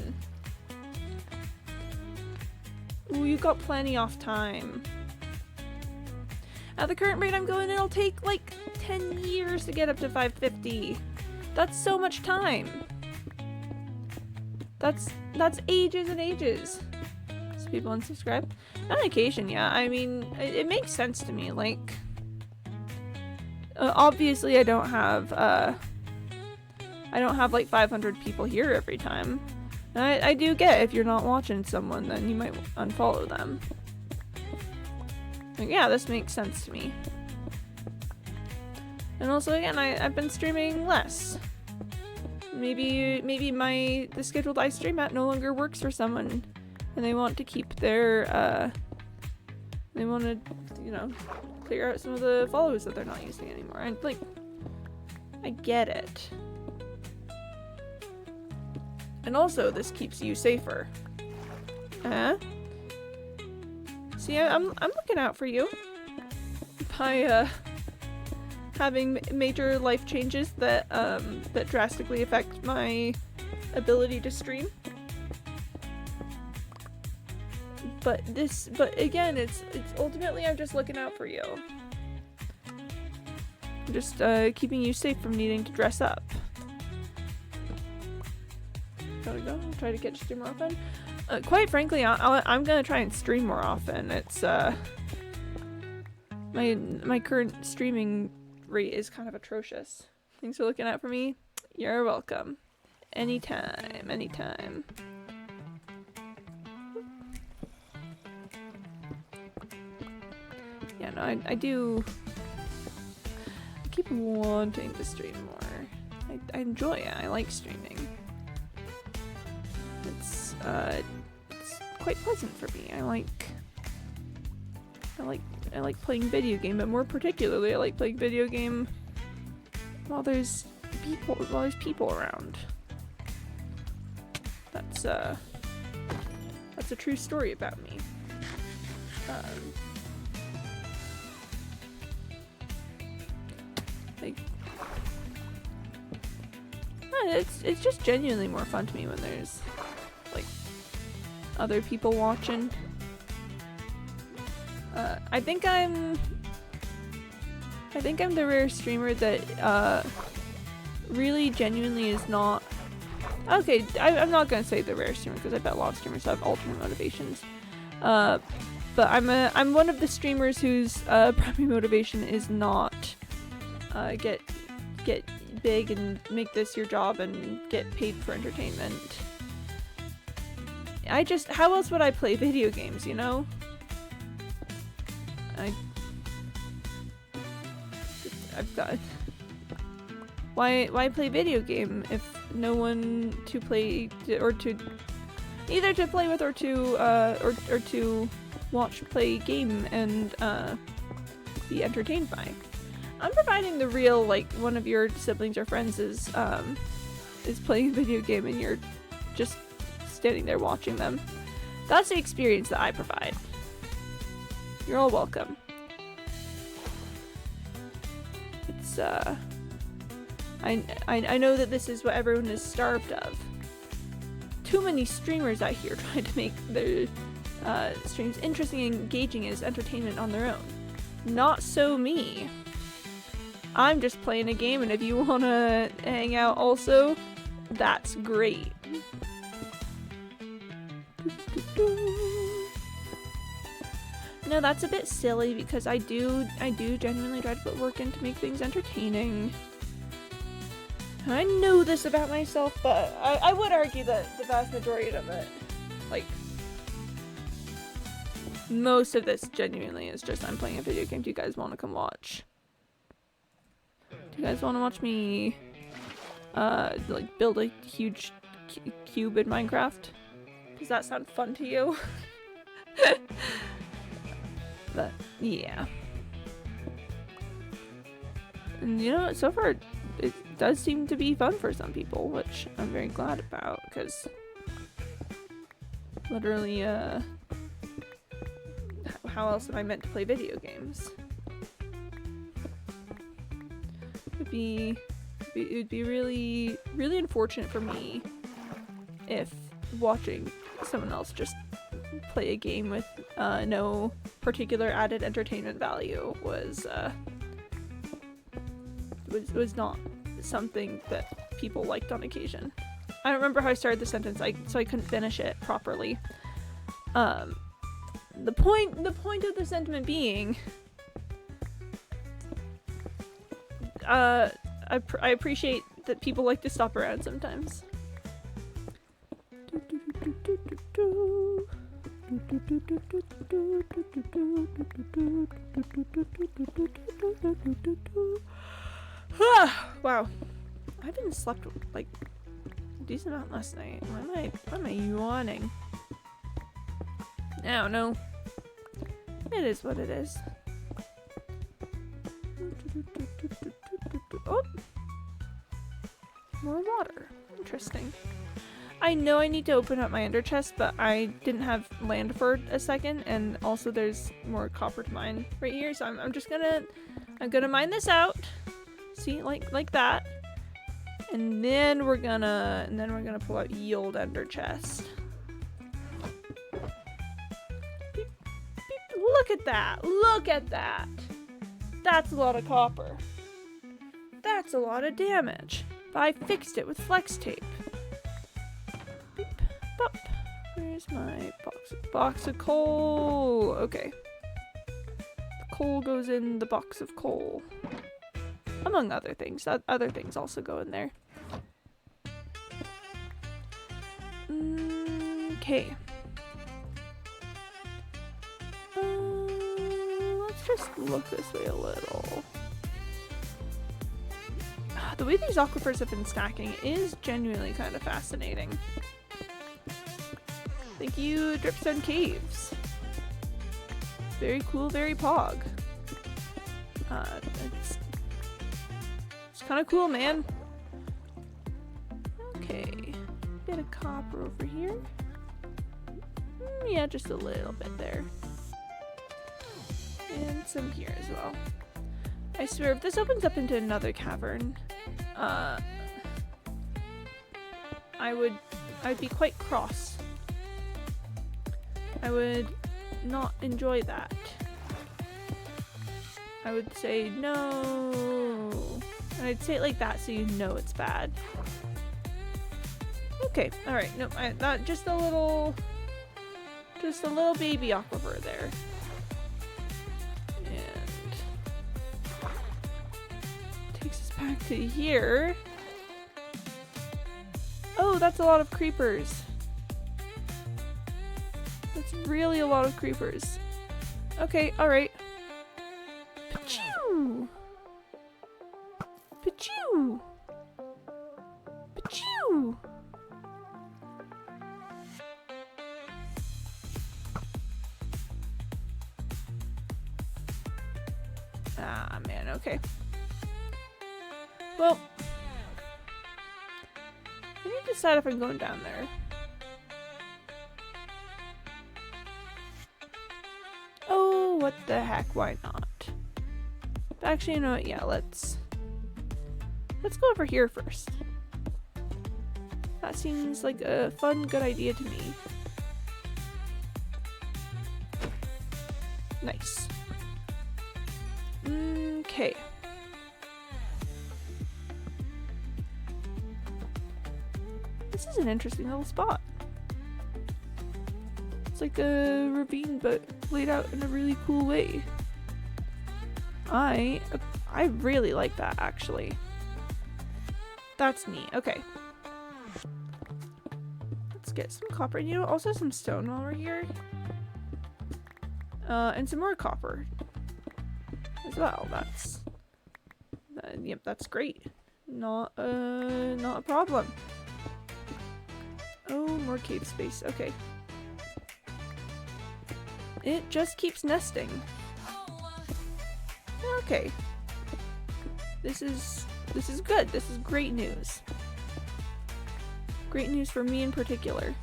Ooh, you got plenty off time. At the current rate I'm going, it'll take like 10 years to get up to 550. That's so much time. That's ages and ages. So people unsubscribe. On occasion, yeah. I mean, it makes sense to me. Like, obviously I don't have like 500 people here every time. And I do get if you're not watching someone, then you might unfollow them. Like, yeah, this makes sense to me. And also, again, I've been streaming less. Maybe the scheduled I stream at no longer works for someone, and they want to keep their they want to, you know, clear out some of the follows that they're not using anymore. And like, I get it. And also, this keeps you safer. See, I'm looking out for you by having major life changes that that drastically affect my ability to stream. But again, it's ultimately I'm just looking out for you. I'm just keeping you safe from needing to dress up. Gotta go. I'll try to catch stream more often. Quite frankly, I'm gonna try and stream more often. It's my current streaming rate is kind of atrocious. Thanks for looking out for me. You're welcome. Anytime, anytime. Yeah, no, I keep wanting to stream more. I enjoy it. I like streaming. It's quite pleasant for me. I like playing video game, but more particularly I like playing video game while there's people around. That's a true story about me. It's just genuinely more fun to me when there's like other people watching. I think I'm the rare streamer that really genuinely is not okay. I'm not gonna say the rare streamer because I bet a lot of streamers have alternate motivations. But I'm one of the streamers whose primary motivation is not get big and make this your job and get paid for entertainment. How else would I play video games, you know? I've got why play video game if no one to play or to either to play with or to watch play game and be entertained by. I'm providing the real, like, one of your siblings or friends is playing a video game and you're just standing there watching them. That's the experience that I provide. You're all welcome. It's I know that this is what everyone is starved of. Too many streamers out here trying to make their streams interesting and engaging as entertainment on their own. Not so me. I'm just playing a game, and if you wanna hang out also, that's great. No, that's a bit silly because I do genuinely try to put work in to make things entertaining. I know this about myself, but I would argue that the vast majority of it, like, most of this genuinely is just I'm playing a video game. Do you guys want to come watch? Do you guys want to watch me, like, build a huge cube in Minecraft? Does that sound fun to you? But, yeah. And, you know, so far, it does seem to be fun for some people, which I'm very glad about, because literally, how else am I meant to play video games? It would be really, really unfortunate for me if watching someone else just play a game with no particular added entertainment value was not something that people liked on occasion. I don't remember how I started the sentence, so I couldn't finish it properly. The point of the sentiment being, I appreciate that people like to stop around sometimes. Wow, I haven't slept like a decent amount last night. Why am I yawning? I don't know. It is what it is. Oh, more water. Interesting. I know I need to open up my ender chest, but I didn't have land for a second, and also there's more copper to mine right here, so I'm just gonna mine this out. See, like that, and then we're gonna pull out yield ender chest. Beep, beep. Look at that! Look at that! That's a lot of copper. That's a lot of damage. But I fixed it with flex tape. Beep, bop. Where's my box of coal? Okay. The coal goes in the box of coal. Among other things. Other things also go in there. Okay. Let's just look this way a little. The way these aquifers have been stacking is genuinely kind of fascinating. Thank you, Dripstone Caves. Very cool, very pog. It's kind of cool, man. Okay, bit of copper over here. Yeah, just a little bit there. And some here as well. I swear, if this opens up into another cavern, I'd be quite cross. I would not enjoy that. I would say no. And I'd say it like that so you know it's bad. Okay, alright, no, just a little baby aquifer there. Back to here. Oh, that's a lot of creepers. That's really a lot of creepers. Okay, alright. Pachoo! Pachoo! Pachoo! Ah, man, okay. Well, I need to decide if I'm going down there. Oh, what the heck, why not? Actually, you know what, yeah, let's go over here first. That seems like a fun, good idea to me. Nice. Okay. This is an interesting little spot. It's like a ravine, but laid out in a really cool way. I really like that, actually. That's neat. Okay. Let's get some copper. And you know, also some stone while we're here. And some more copper as well. Yep, that's great. Not a problem. Oh, more cave space. Okay. It just keeps nesting. Okay. This is good. This is great news. Great news for me in particular.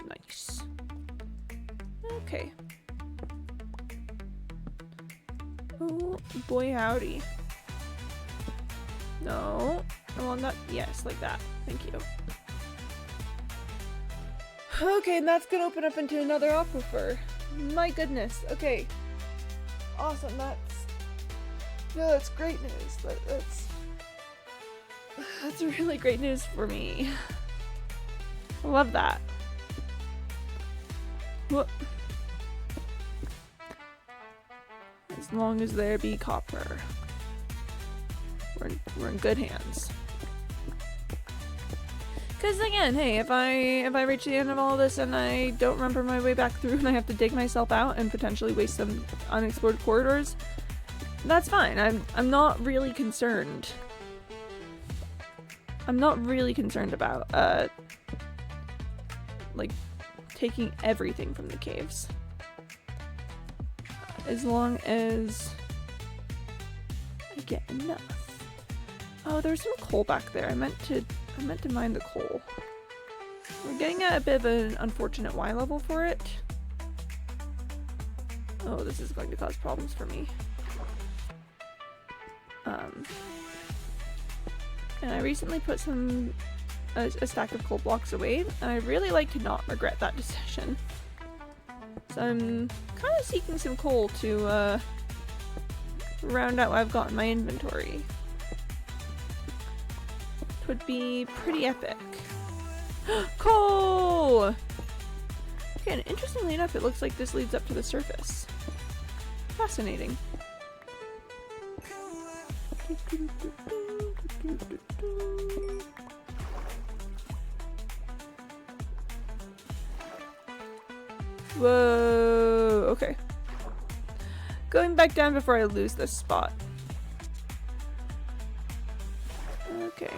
Nice. Okay. Oh, boy howdy. No. Well, not, yes, like that. Thank you. Okay, and that's gonna open up into another aquifer. My goodness. Okay. Awesome. That's great news. That's really great news for me. I love that. Whoop. As long as there be copper, we're in good hands. Because again, hey, if I reach the end of all this and I don't remember my way back through and I have to dig myself out and potentially waste some unexplored corridors, that's fine. I'm not really concerned. I'm not really concerned about like taking everything from the caves. As long as I get enough. Oh, there's some coal back there. I meant to mine the coal. We're getting at a bit of an unfortunate Y level for it. Oh, this is going to cause problems for me. And I recently put a stack of coal blocks away, and I really like to not regret that decision. So I'm kind of seeking some coal to round out what I've got in my inventory. It would be pretty epic. Coal! Okay, and interestingly enough, it looks like this leads up to the surface. Fascinating. Whoa, okay. Going back down before I lose this spot. Okay.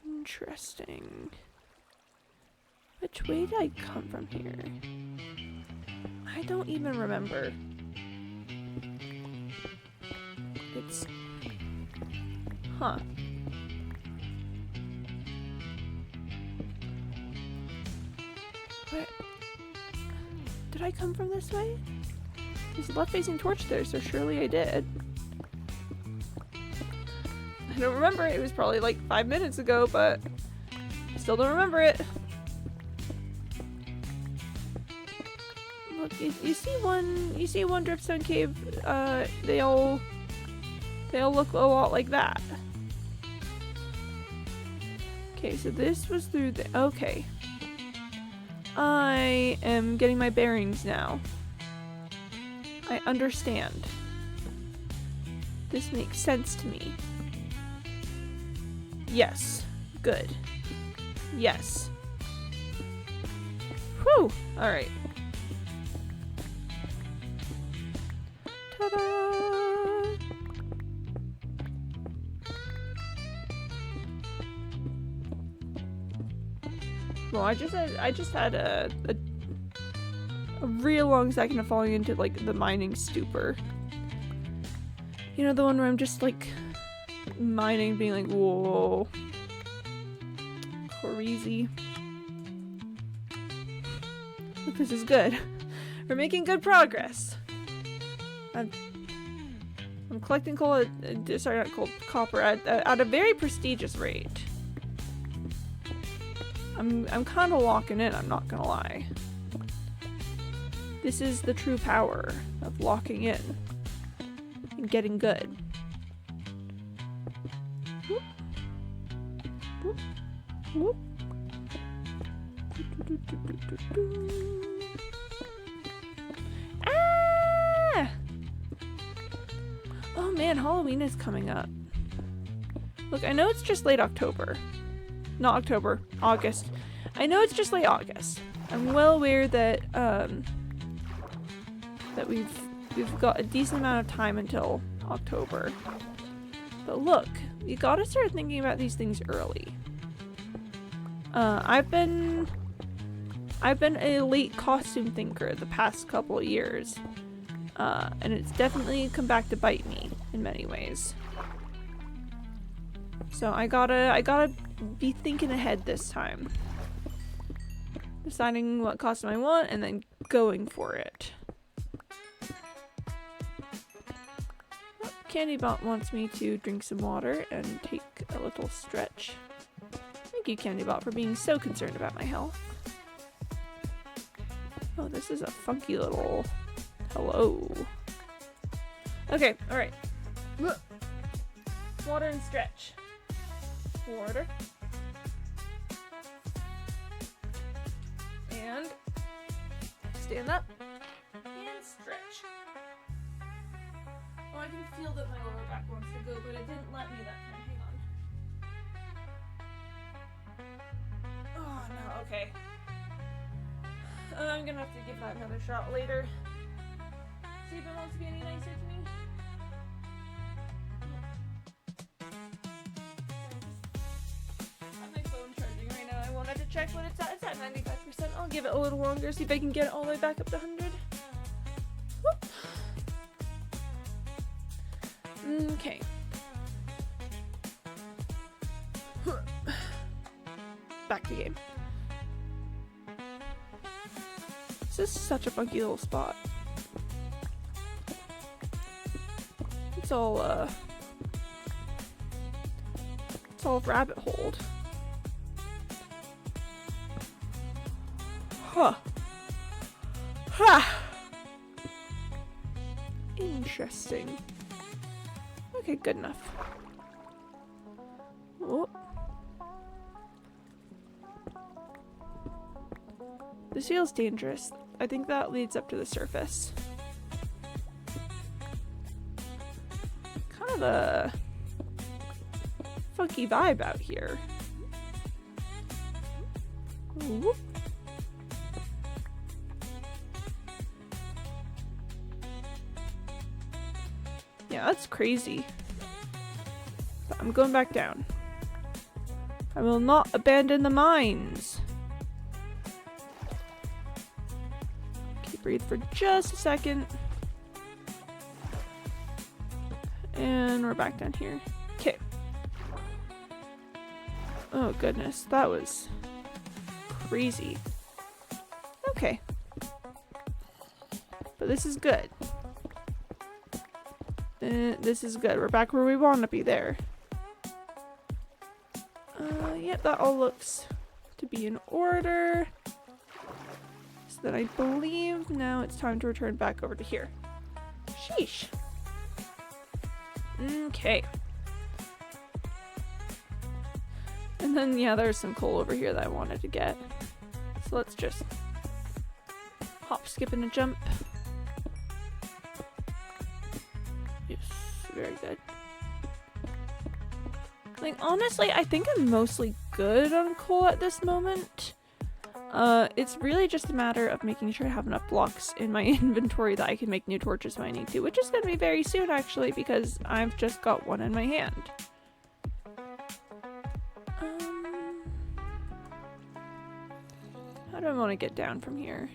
Interesting. Which way did I come from here? I don't even remember. It's... Huh. Where... Did I come from this way? There's a left-facing torch there, so surely I did. I don't remember it. It was probably like 5 minutes ago, but I still don't remember it. Look, you see one dripstone cave. They all look a lot like that. Okay, so this was through the. Okay, I am getting my bearings now. I understand. This makes sense to me. Yes. Good. Yes. Whew! Alright. Ta-da! Well, I just had a real long second of falling into like the mining stupor. You know, the one where I'm just like mining, being like, whoa, crazy. But this is good. We're making good progress. I'm collecting coal, sorry, not coal, copper at a very prestigious rate. I'm kind of locking in, I'm not gonna lie. This is the true power of locking in and getting good. Whoop. Whoop. Whoop. Ah! Oh man, Halloween is coming up. Look, I know it's just late October. Not October, August. I know it's just late August. I'm well aware that that we've got a decent amount of time until October. But look, you gotta start thinking about these things early. I've been a late costume thinker the past couple of years. And it's definitely come back to bite me in many ways. So I gotta be thinking ahead this time. Deciding what costume I want and then going for it. Candybot wants me to drink some water and take a little stretch. Thank you, Candybot, for being so concerned about my health. Oh, this is a funky little... Hello. Okay, alright. Water and stretch. Water. And stand up. And stretch. Oh, I can feel that my lower back wants to go, but it didn't let me that time. Hang on. Oh, no, okay. I'm gonna have to give that another shot later. See if it wants to be any nicer to me. I have my phone charging right now. I wanted to check what it's at. It's at 95%. I'll give it a little longer, see if I can get it all the way back up to 100. Whoop. Okay. Back to game. This is such a funky little spot. It's all rabbit holed. Huh. Ha! Interesting. Okay, good enough. Oh. This feels dangerous. I think that leads up to the surface. Kind of a funky vibe out here. Ooh. Yeah, that's crazy. But I'm going back down. I will not abandon the mines. Breathe for just a second. And we're back down here. Okay. Oh goodness, that was crazy. Okay. But this is good. This is good. We're back where we want to be there. Yep, that all looks to be in order. Then I believe now it's time to return back over to here. Sheesh. Okay. And then, yeah, there's some coal over here that I wanted to get. So let's just hop, skip, and a jump. Yes, very good. Like, honestly, I think I'm mostly good on coal at this moment. It's really just a matter of making sure I have enough blocks in my inventory that I can make new torches when I need to, which is going to be very soon actually because I've just got one in my hand. How do I want to get down from here?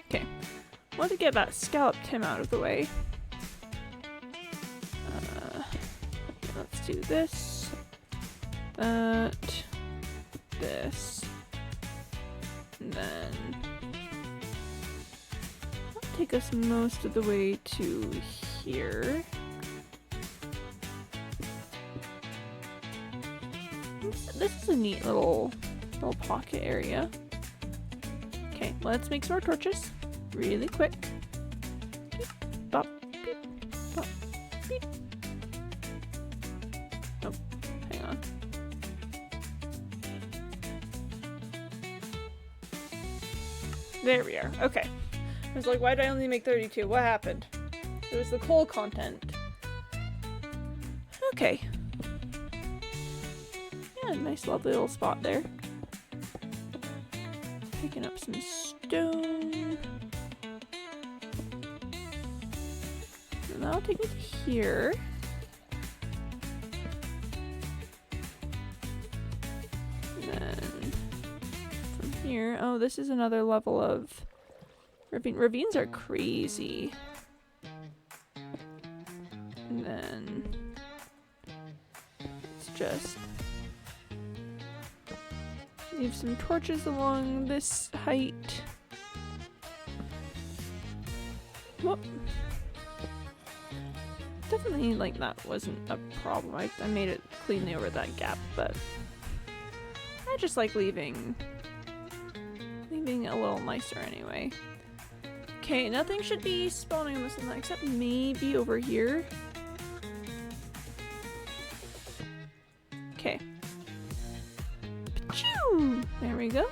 Okay. I want to get that scalloped Tim out of the way. Let's do this. This. And then that'll take us most of the way to here. This is a neat little pocket area. Okay, let's make some more torches. Really quick. Beep, bop, beep, bop, beep. Oh, hang on. There we are. Okay. I was like, why did I only make 32? What happened? It was the coal content. Okay. Yeah, nice lovely little spot there. Picking up some stone. And that'll take me to here. And then from here, oh, this is another level of ravine. Ravines are crazy. And then it's just leave some torches along this height. Whoop. Definitely, like, that wasn't a problem. I made it cleanly over that gap, but I just like leaving it a little nicer anyway. Okay, nothing should be spawning on this one except maybe over here. Okay. Pachoo! There we go.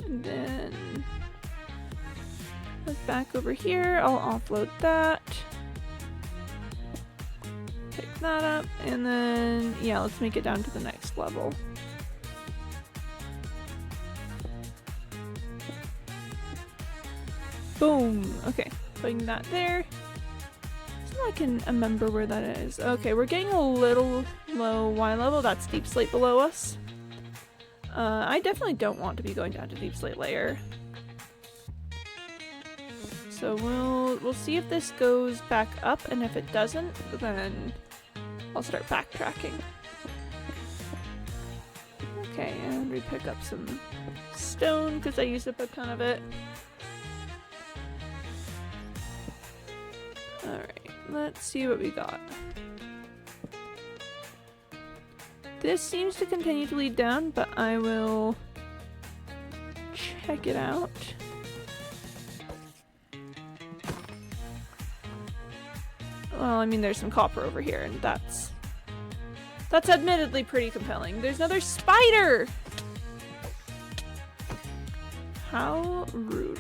And then look back over here. I'll offload that. Pick that up, and then yeah, let's make it down to the next level. Boom! Okay, putting that there. So I can remember where that is. Okay, we're getting a little low Y level. That's deep slate below us. I definitely don't want to be going down to deep slate layer. So we'll see if this goes back up, and if it doesn't, then I'll start backtracking. Okay, and we pick up some stone because I used up a ton of it. Alright, let's see what we got. This seems to continue to lead down, but I will check it out. Well, I mean, there's some copper over here, and that's admittedly pretty compelling. There's another spider! How rude.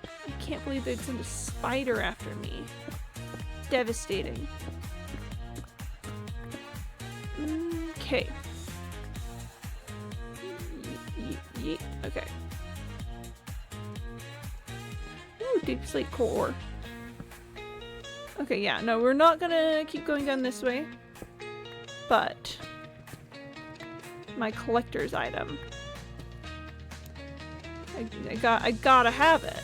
I can't believe there's a spider after me. Devastating. Okay. Yeet. Okay. Ooh, deep slate core. Okay, yeah, no, we're not gonna keep going down this way. But my collector's item. I gotta have it.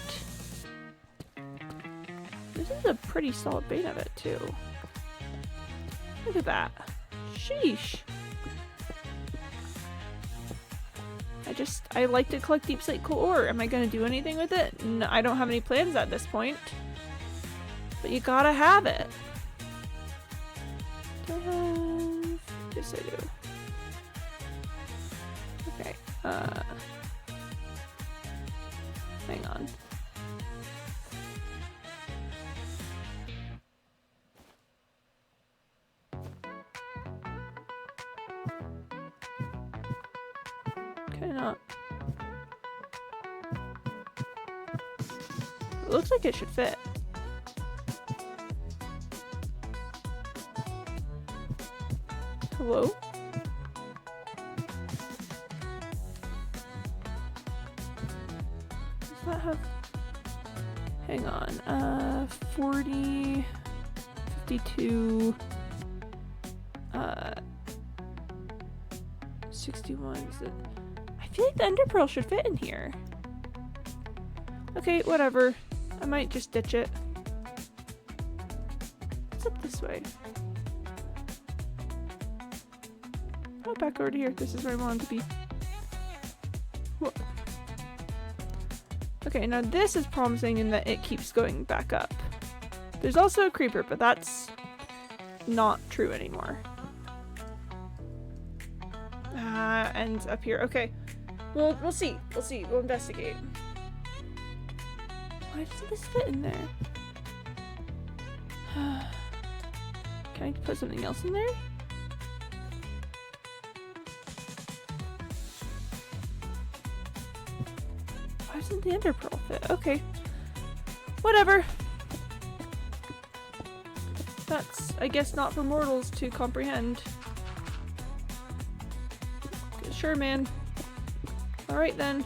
This is a pretty solid vein of it too. Look at that. Sheesh. I like to collect deep slate core. Am I gonna do anything with it? No, I don't have any plans at this point. But you gotta have it. Do I have... Yes, I do. Okay, hang on. Okay, not. It looks like it should fit. Hello? Does that have... Hang on, 40... 52... 61, is it... I feel like the ender pearl should fit in here. Okay, whatever. I might just ditch it. What's up this way? Oh, back over to here. This is where I wanted to be. Whoa. Okay, now this is promising in that it keeps going back up. There's also a creeper, but that's not true anymore. And up here. Okay. We'll see. We'll see. We'll investigate. Why doesn't this fit in there? Can I put something else in there? Why doesn't the ender pearl fit? Okay. Whatever. That's, I guess, not for mortals to comprehend. Sure, man. Alright then.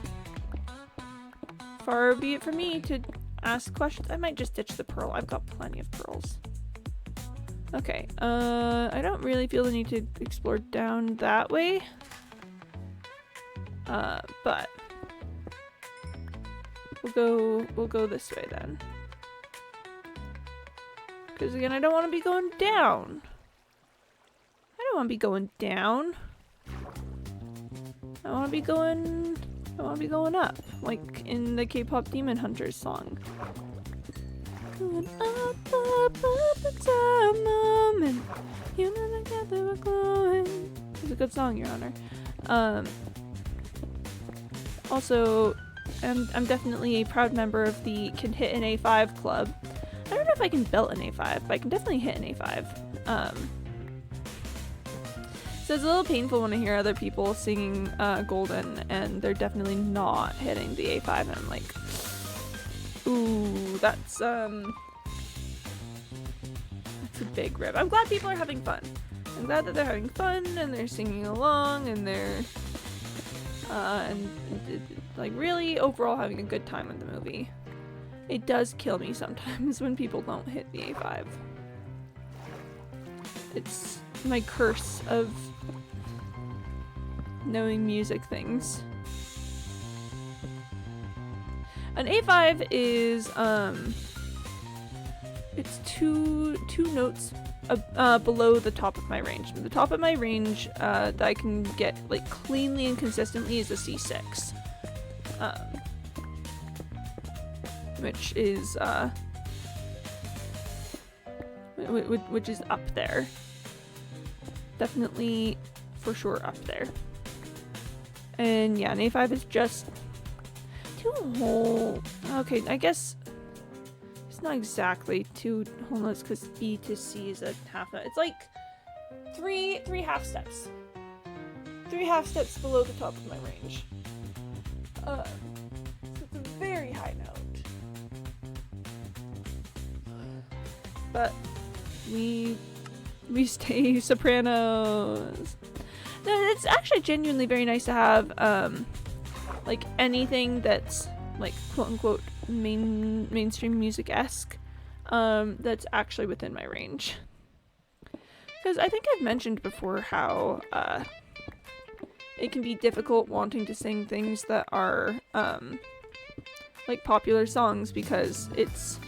Far be it from me to ask questions. I might just ditch the pearl. I've got plenty of pearls. Okay, I don't really feel the need to explore down that way. But we'll go this way then. Because again, I don't want to be going down. I don't want to be going down. I want to be going I want to be going up, like in the K-pop Demon Hunters song. Going up, up, up, it's a moment. You know together we're glowing. It's a good song, Your Honor. Also, I'm definitely a proud member of the Can Hit an A5 club. I don't know if I can belt an A5, but I can definitely hit an A5. So it's a little painful when I hear other people singing Golden and they're definitely not hitting the A5, and I'm like, ooh, that's a big rip. I'm glad people are having fun. I'm glad that they're having fun and they're singing along and they're like really overall having a good time with the movie. It does kill me sometimes when people don't hit the A5. It's my curse of knowing music things. An A5 is it's two notes below the top of my range. The top of my range that I can get like cleanly and consistently is a C6, which is which is up there. Definitely, for sure, up there. And yeah, an A5 is just two whole. Okay, I guess it's not exactly two whole notes because B to C is a half note. It's like three half steps. 3 half steps below the top of my range. So it's a very high note. But we stay sopranos. No, it's actually genuinely very nice to have like anything that's like quote unquote mainstream music-esque that's actually within my range. Because I think I've mentioned before how it can be difficult wanting to sing things that are like popular songs because it's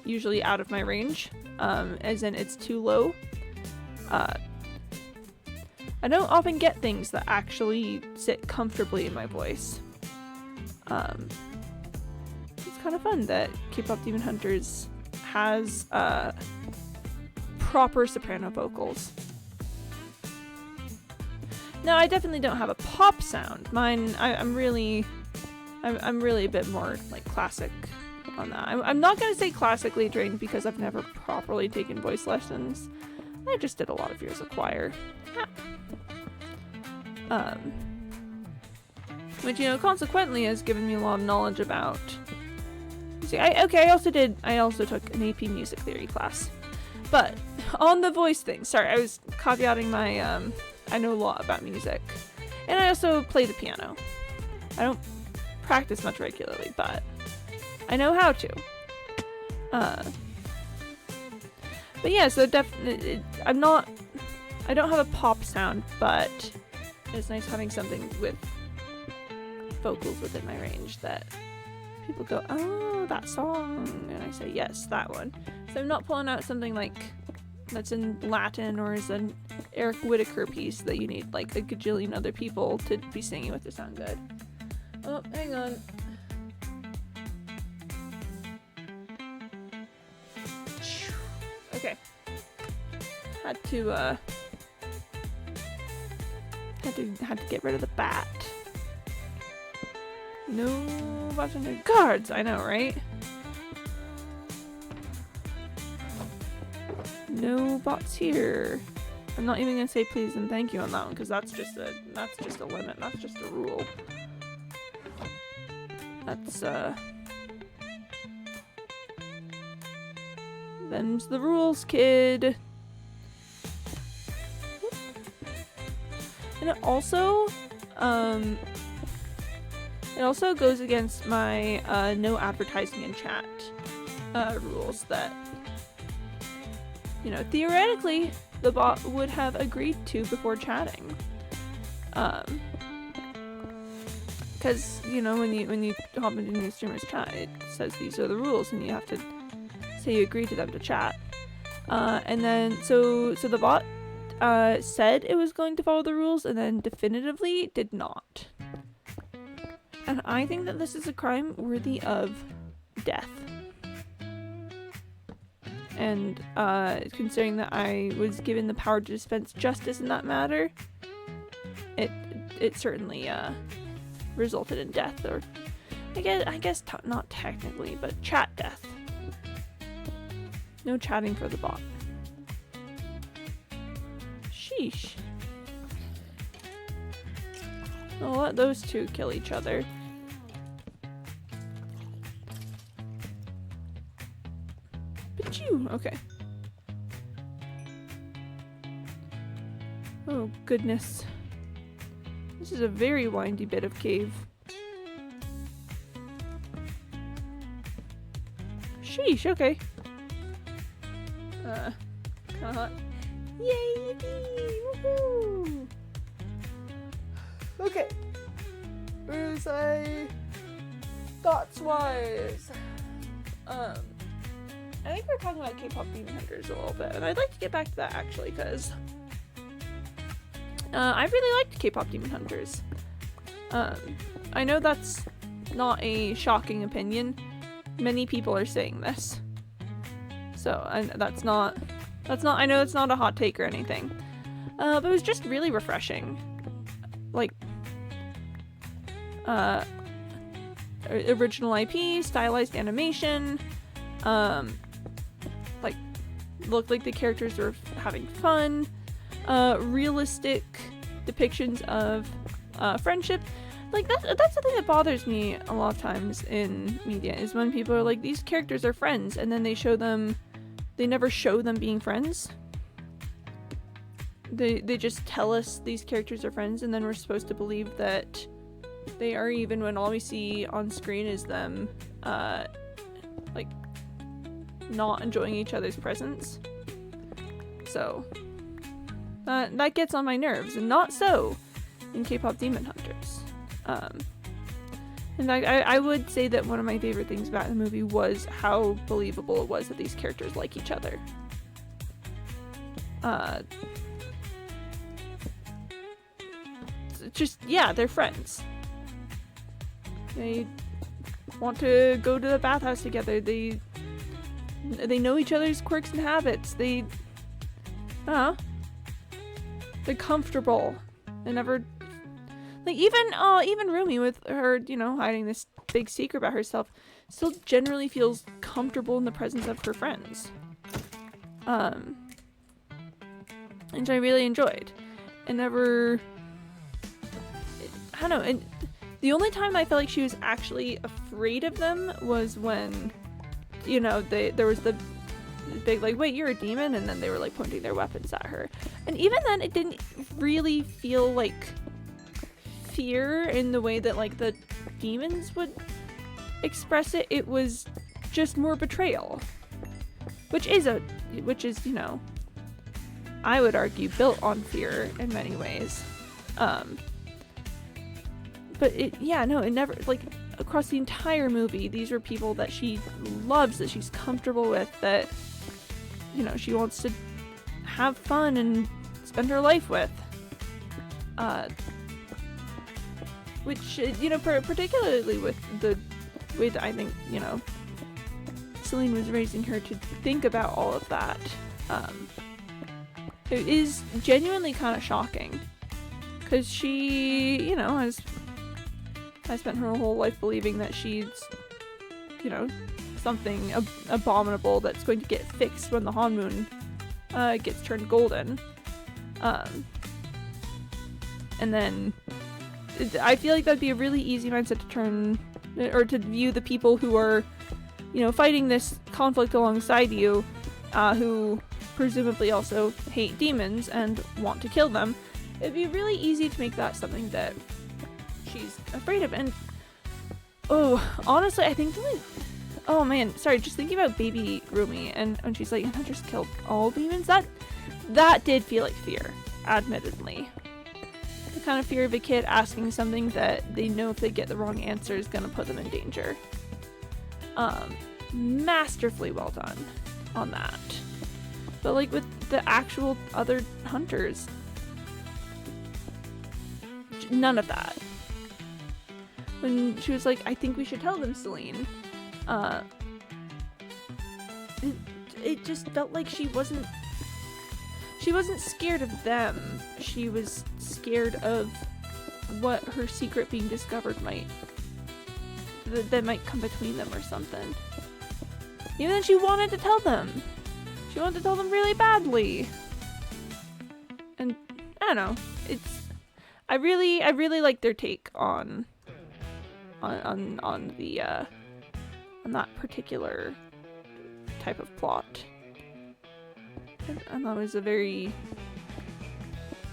usually out of my range, as in it's too low. I don't often get things that actually sit comfortably in my voice. It's kind of fun that K-pop Demon Hunters has proper soprano vocals. No, I definitely don't have a pop sound. Mine, I'm really a bit more like classic on that. I'm not gonna say classically trained because I've never properly taken voice lessons. I just did a lot of years of choir. Which, you know, consequently has given me a lot of knowledge about. See, I also took an AP music theory class. But on the voice thing, sorry, I was caveating my I know a lot about music. And I also play the piano. I don't practice much regularly, but I know how to. But yeah, so definitely, I don't have a pop sound, but it's nice having something with vocals within my range that people go, oh, that song, and I say, yes, that one. So I'm not pulling out something like that's in Latin or is an Eric Whitacre piece that you need like a gajillion other people to be singing with to sound good. Oh, hang on. Okay. Had to get rid of the bat. No bots under guards, I know, right? No bots here. I'm not even gonna say please and thank you on that one because that's just a limit. That's just a rule. That's them's the rules, kid. And it also goes against my no advertising in chat rules that, you know, theoretically the bot would have agreed to before chatting. Because, you know, when you hop into new streamer's chat, it says these are the rules and you have to say you agree to them to chat. And then so the bot said it was going to follow the rules and then definitively did not. And I think that this is a crime worthy of death. And considering that I was given the power to dispense justice in that matter, it certainly resulted in death, or I guess not technically, but chat death. No chatting for the bot. Sheesh. I'll let those two kill each other. But okay. Oh goodness. This is a very windy bit of cave. Sheesh, okay. Kinda hot. Yay, yippee! Woohoo! Okay. Where's I thoughts wise? I think we're talking about K-pop Demon Hunters a little bit, and I'd like to get back to that actually, because I really liked K-pop Demon Hunters. I know that's not a shocking opinion. Many people are saying this. So, that's not, I know it's not a hot take or anything. But it was just really refreshing. Like, original IP, stylized animation, like, looked like the characters were having fun, realistic depictions of friendship. Like, that's the thing that bothers me a lot of times in media, is when people are like, these characters are friends, and then they never show them being friends. They just tell us these characters are friends, and then we're supposed to believe that they are, even when all we see on screen is them, like, not enjoying each other's presence. So, that gets on my nerves, and not so in K-pop Demon Hunters. And I would say that one of my favorite things about the movie was how believable it was that these characters like each other. Just, yeah, they're friends. They want to go to the bathhouse together. They know each other's quirks and habits. They're comfortable. They never, like, even Rumi, with her, hiding this big secret about herself, still generally feels comfortable in the presence of her friends. Which I really enjoyed. And never, I don't know, and the only time I felt like she was actually afraid of them was when, there was the big, like, wait, you're a demon? And then they were, like, pointing their weapons at her. And even then, it didn't really feel like fear in the way that, like, the demons would express it. It was just more betrayal. Which is, I would argue, built on fear in many ways. But it never, like, across the entire movie, these are people that she loves, that she's comfortable with, that, she wants to have fun and spend her life with. Which, particularly with the way that I think, Celine was raising her to think about all of that, it is genuinely kind of shocking. Because she, I spent her whole life believing that she's, something abominable that's going to get fixed when the Hanmoon gets turned golden. And then I feel like that'd be a really easy mindset to turn, or to view the people who are, fighting this conflict alongside you, who presumably also hate demons and want to kill them. It'd be really easy to make that something that she's afraid of. And honestly, I think just thinking about baby Rumi, and when she's like, I just killed all demons, that did feel like fear, admittedly. The kind of fear of a kid asking something that they know if they get the wrong answer is gonna put them in danger. Masterfully well done on that. But, like, with the actual other hunters, none of that. when she was like, I think we should tell them, Celine. It just felt like she wasn't scared of them. She was scared of what her secret being discovered that might come between them or something. Even then, she wanted to tell them. She wanted to tell them really badly. And I don't know. I really like their take on that particular type of plot. And that was a very,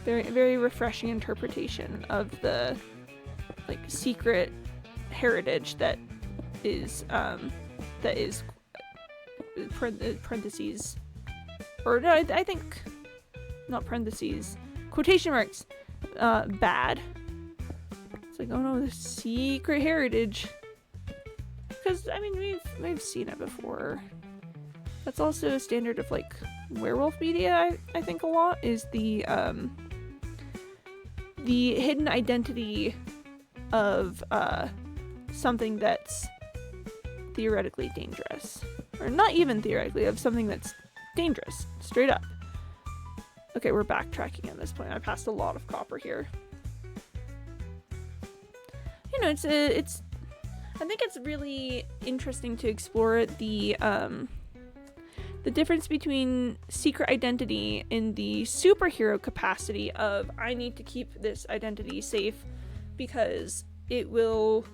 very, very refreshing interpretation of the like secret heritage that is parentheses, or no, I think not parentheses, quotation marks, bad. It's like, oh no, the secret heritage. Because I mean, we've seen it before. That's also a standard of like werewolf media. I think a lot is the hidden identity of something that's theoretically dangerous, or not even theoretically, of something that's dangerous, straight up. Okay, we're backtracking at this point. I passed a lot of copper here. You know, it's. I think it's really interesting to explore the difference between secret identity in the superhero capacity of I need to keep this identity safe because it will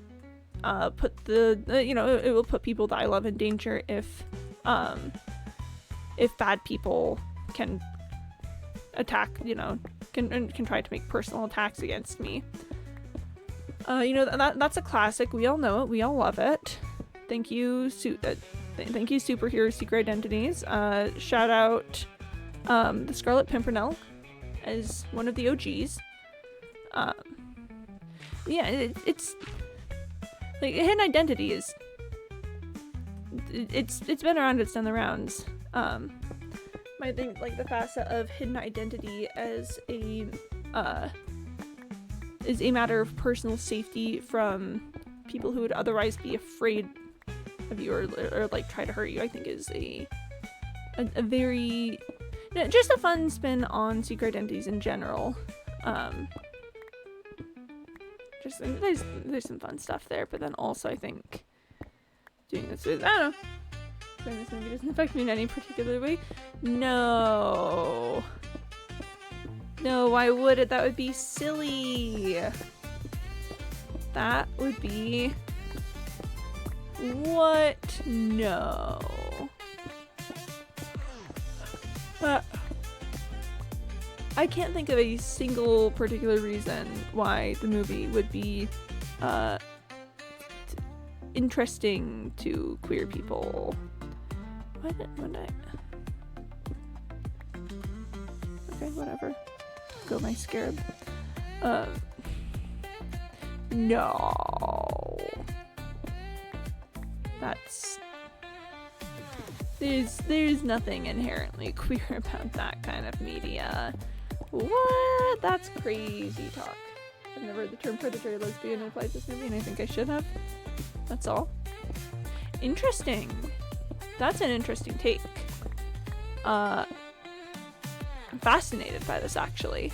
put it will put people that I love in danger if bad people can attack, can try to make personal attacks against me. That's a classic. We all know it. We all love it. Thank you, Superhero Secret Identities. Shout out the Scarlet Pimpernel as one of the OGs. It's like hidden identity is. It's been around. It's done the rounds. I think like the facet of hidden identity as a is a matter of personal safety from people who would otherwise be afraid of you or like try to hurt you, I think is a very just a fun spin on secret identities in general. Just there's some fun stuff there, but then also I think doing this with, I don't know, doing this movie doesn't affect me in any particular way. No, why would it? That would be silly. That would be... What? No. I can't think of a single particular reason why the movie would be interesting to queer people. Why did I... Okay, whatever. Go my scarab. No. That's... There's nothing inherently queer about that kind of media. What? That's crazy talk. I've never heard the term predatory lesbian applied to this movie, and I think I should have. That's all. Interesting. That's an interesting take. I'm fascinated by this, actually.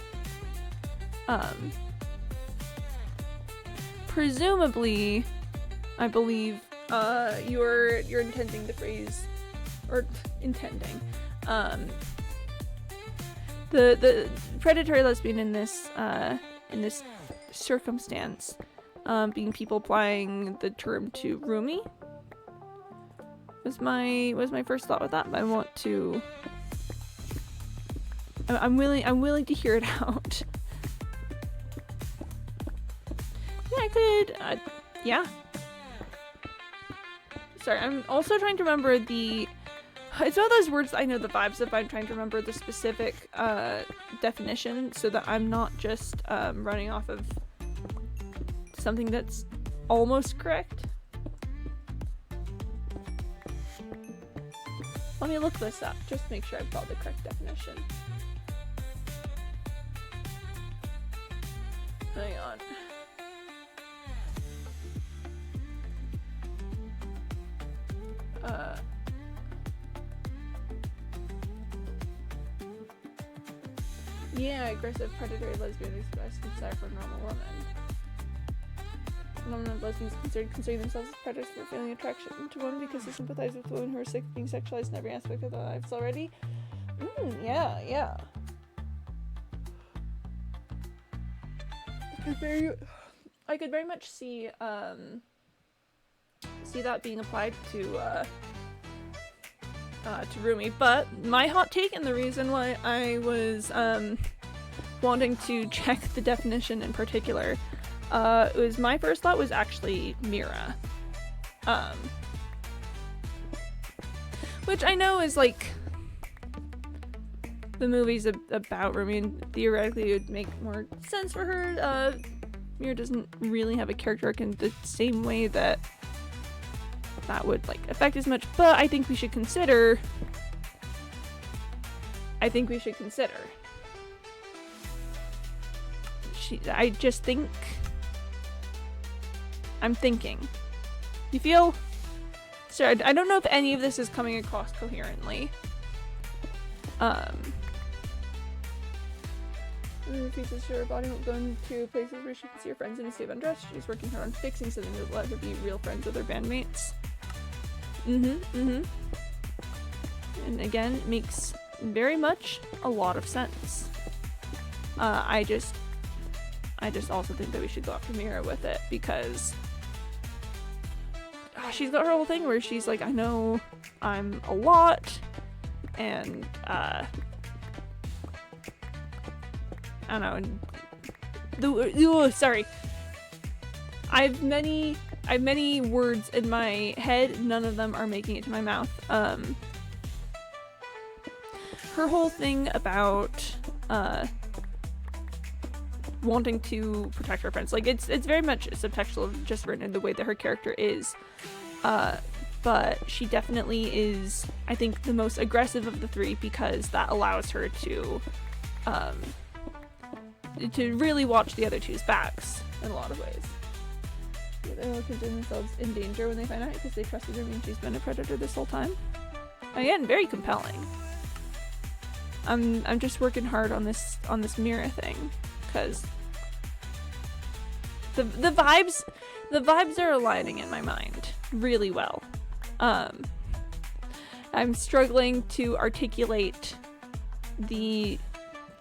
Presumably, I believe, you're intending the phrase, or intending, the predatory lesbian in this circumstance, being people applying the term to Rumi, was my first thought with that. But I want to. I'm willing to hear it out. Yeah, I could. Yeah. Sorry, I'm also trying to remember the. It's one of those words that I know the vibes of. I'm trying to remember the specific definition so that I'm not just running off of something that's almost correct. Let me look this up just to make sure I've got the correct definition. Hang on. Yeah, aggressive predatory lesbian expressed desire for a normal woman. Normal lesbians consider themselves as predators for feeling attraction to women because they sympathize with women who are sick of being sexualized in every aspect of their lives already. Yeah. I could very much see that being applied to Rumi, but my hot take and the reason why I was wanting to check the definition in particular was my first thought was actually Mira, which I know is like the movie's about Rumi, and theoretically it would make more sense for her. Mira doesn't really have a character arc in the same way that would like affect as much, but I think we should consider. I'm thinking. You feel? Sorry, I don't know if any of this is coming across coherently. Refuses her body won't go into places where she can see her friends in a state of undress. She's working hard on fixing something that will let her be real friends with her bandmates. And again, it makes very much a lot of sense. I just also think that we should go after Mira with it because she's got her whole thing where she's like, I know I'm a lot, and I don't know. Sorry. I have many words in my head. None of them are making it to my mouth. Her whole thing about wanting to protect her friends, like it's very much subtextual, just written in the way that her character is. But she definitely is, I think, the most aggressive of the three because that allows her to really watch the other two's backs in a lot of ways. They will consider themselves in danger when they find out because they trusted her and she's been a predator this whole time. Again, very compelling. I'm just working hard on this Mira thing because the vibes are aligning in my mind really well. I'm struggling to articulate the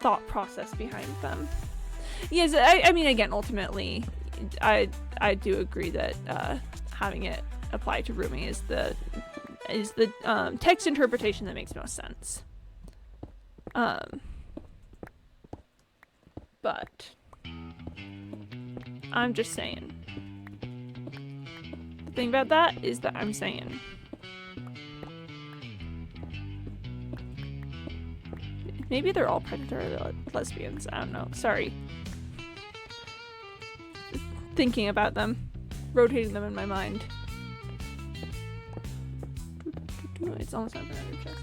thought process behind them. Yes, I mean, again, ultimately, I do agree that having it apply to Rumi is the text interpretation that makes most sense. But I'm just saying. The thing about that is that I'm saying. Maybe they're all predatory lesbians. I don't know. Sorry. Thinking about them, rotating them in my mind. It's almost time for another check.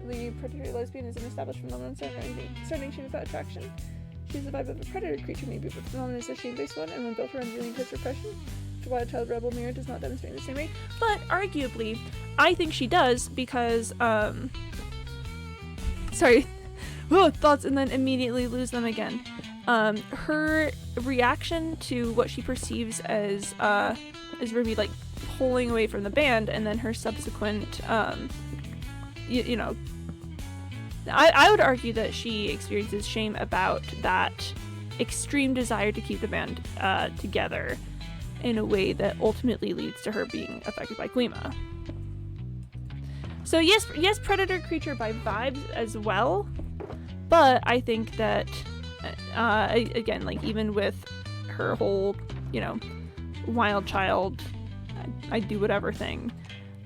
The predatory lesbian is an established phenomenon starting shame without attraction. She's the vibe of a predator creature, maybe, but the phenomenon is a shame-based one, and when built around dealing with repression, which wild child rebel Mira does not demonstrate in the same way. But arguably, I think she does because sorry, thoughts and then immediately lose them again. Her reaction to what she perceives as Ruby like pulling away from the band, and then her subsequent I would argue that she experiences shame about that extreme desire to keep the band together in a way that ultimately leads to her being affected by Gleema. So yes, predator creature by vibes as well, but I think that again, like even with her whole, wild child, I do whatever thing,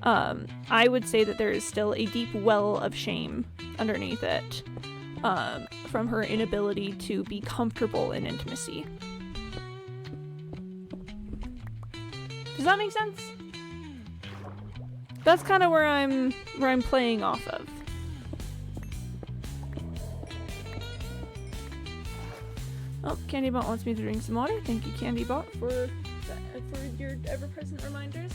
I would say that there is still a deep well of shame underneath it, from her inability to be comfortable in intimacy. Does that make sense? That's kind of where I'm playing off of. Oh, CandyBot wants me to drink some water. Thank you, CandyBot, for your ever-present reminders.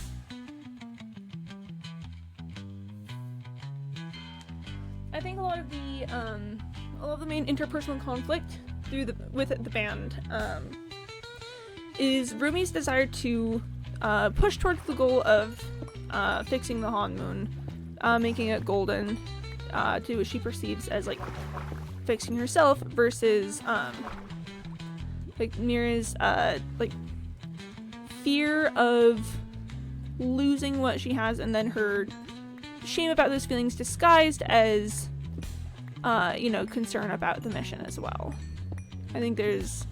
I think a lot of the main interpersonal conflict with the band is Rumi's desire to push towards the goal of fixing the Hanmoon, making it golden, to what she perceives as like fixing herself, versus like Mira's like fear of losing what she has, and then her shame about those feelings disguised as concern about the mission as well. I think there's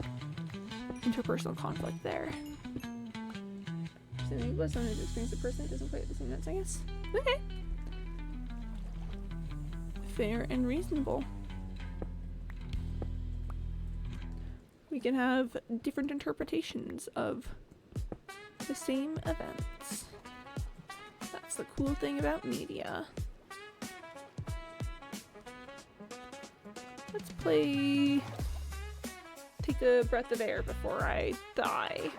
interpersonal conflict there. So maybe it was someone who's experienced a person that doesn't play at the same notes, I guess. Okay. Fair and reasonable. We can have different interpretations of the same events. That's the cool thing about media. Let's play Take a Breath of Air Before I Die.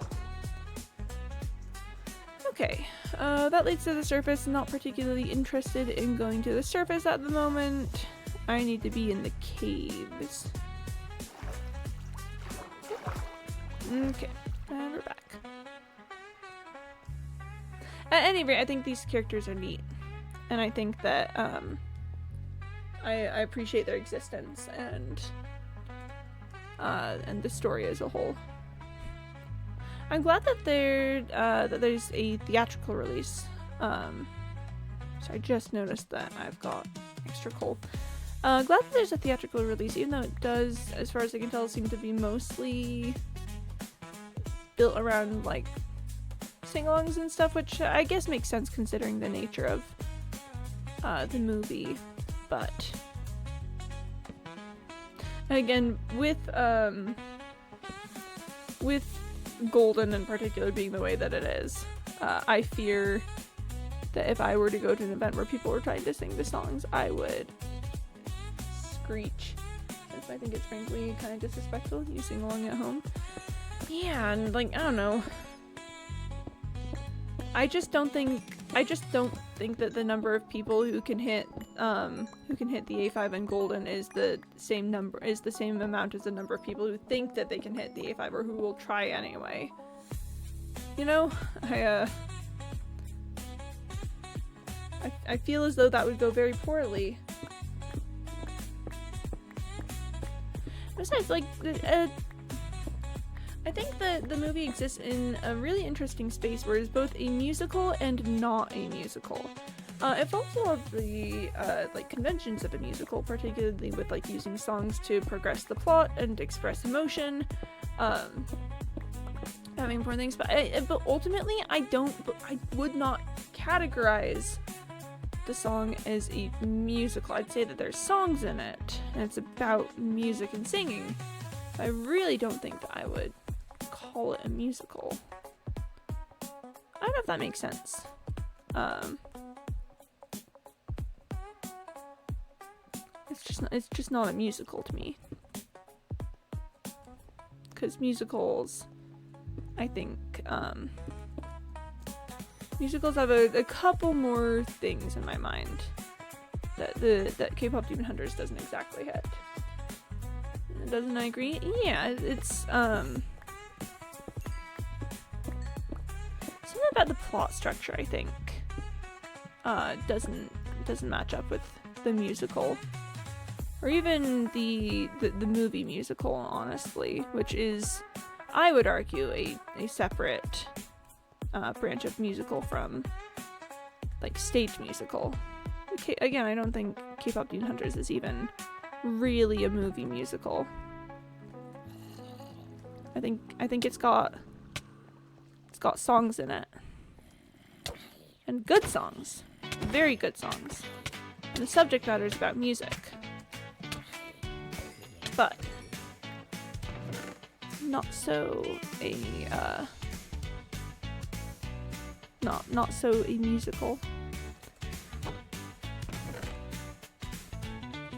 Okay, that leads to the surface. Not particularly interested in going to the surface at the moment. I need to be in the caves. Okay, and we're back. At any rate, I think these characters are neat, and I think that I appreciate their existence and the story as a whole. I'm glad that there's a theatrical release. So I just noticed that I've got extra coal. Glad that there's a theatrical release, even though it does, as far as I can tell, seem to be mostly built around like sing-alongs and stuff, which I guess makes sense considering the nature of the movie. But again, with Golden in particular being the way that it is, I fear that if I were to go to an event where people were trying to sing the songs, I would screech, since I think it's frankly kind of disrespectful. You sing along at home. Yeah, and like, I don't know. I just don't think that the number of people who can hit the A5 and Golden is the same amount as the number of people who think that they can hit the A5 or who will try anyway. You know, I feel as though that would go very poorly. Besides, like, I think that the movie exists in a really interesting space where it's both a musical and not a musical. It follows a lot of the like conventions of a musical, particularly with like using songs to progress the plot and express emotion, having important things. But ultimately, I would not categorize the song as a musical. I'd say that there's songs in it, and it's about music and singing. I really don't think that I would call it a musical. I don't know if that makes sense. It's just not a musical to me. Because musicals, I think, musicals have a couple more things in my mind that K-pop Demon Hunters doesn't exactly hit. Doesn't I agree? Yeah, it's something about the plot structure, I think, doesn't match up with the musical, or even the movie musical, honestly, which is, I would argue, a separate branch of musical from like stage musical. Okay, again, I don't think K-pop Demon Hunters is even really a movie musical. I think it's got songs in it, and good songs, very good songs, and the subject matter is about music, but not so a not so a musical.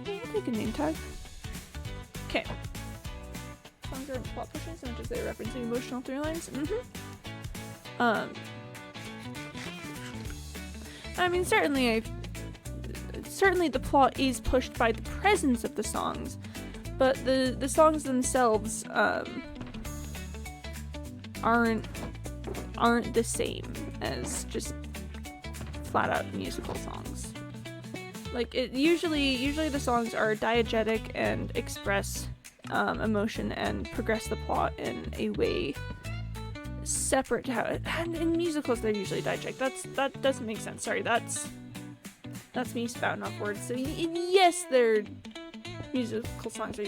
Take a name tag. Okay. Songs aren't plot pushing so much as they're referencing emotional through lines. I mean, certainly certainly the plot is pushed by the presence of the songs, but the songs themselves aren't the same as just flat out musical songs. Like, it usually the songs are diegetic and express emotion and progress the plot in a way separate to how it, and in musicals they're usually diegetic. That doesn't make sense. Sorry, that's me spouting off words. So yes, their musical songs are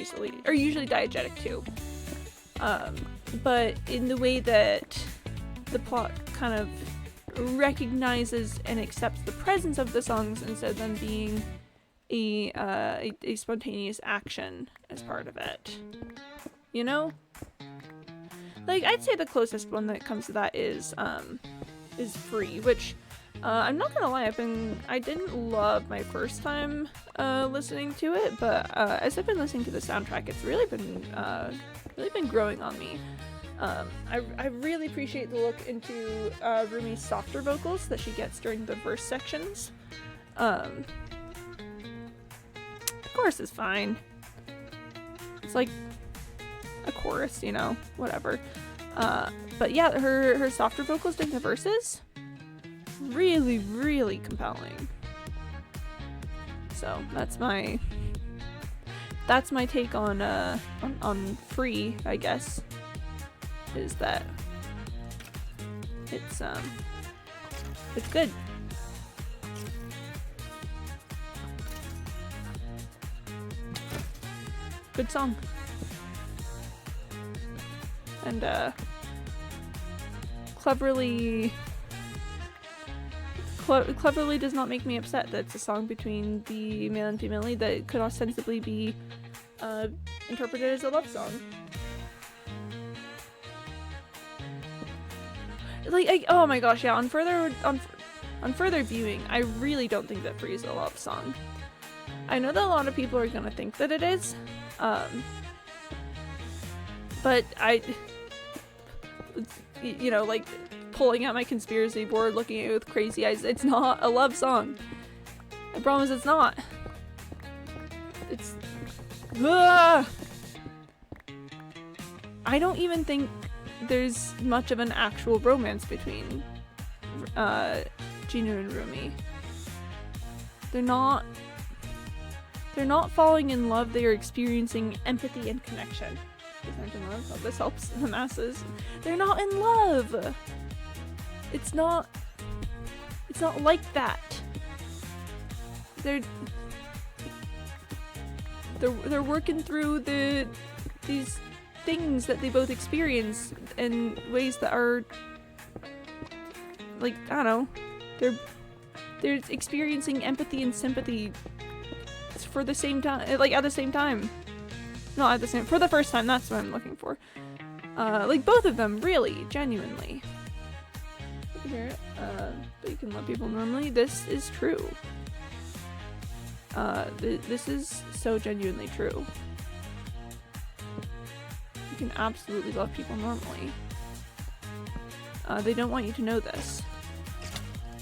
usually diegetic too. But in the way that the plot kind of recognizes and accepts the presence of the songs instead of them being a spontaneous action as part of it. You know? Like, I'd say the closest one that comes to that is Free, which I'm not gonna lie, I didn't love my first time listening to it, but as I've been listening to the soundtrack, it's really been growing on me. I really appreciate the look into Rumi's softer vocals that she gets during the verse sections. The chorus is fine. It's like a chorus, you know, whatever. But yeah, her softer vocals during the verses, really, really compelling. So that's my take on Free, I guess. Is that it's good. Good song. And cleverly does not make me upset that it's a song between the male and female lead that could ostensibly be interpreted as a love song. Like, oh my gosh, yeah, on further viewing, I really don't think that Free is a love song. I know that a lot of people are gonna think that it is, but you know, like, pulling out my conspiracy board, looking at it with crazy eyes, it's not a love song. I promise it's not. It's... Ugh! I don't even think there's much of an actual romance between Jinu and Rumi. They're not falling in love, they are experiencing empathy and connection. These aren't in love. Oh, this helps the masses. They're not in love! It's not like that. They're working through these things that they both experience in ways that are, like, I don't know, they're experiencing empathy and sympathy for the same time, like, at the same time. Not at the same, for the first time, that's what I'm looking for. Like, both of them, really, genuinely. Here, but you can love people normally. This is true. This is so genuinely true. You can absolutely love people normally. They don't want you to know this.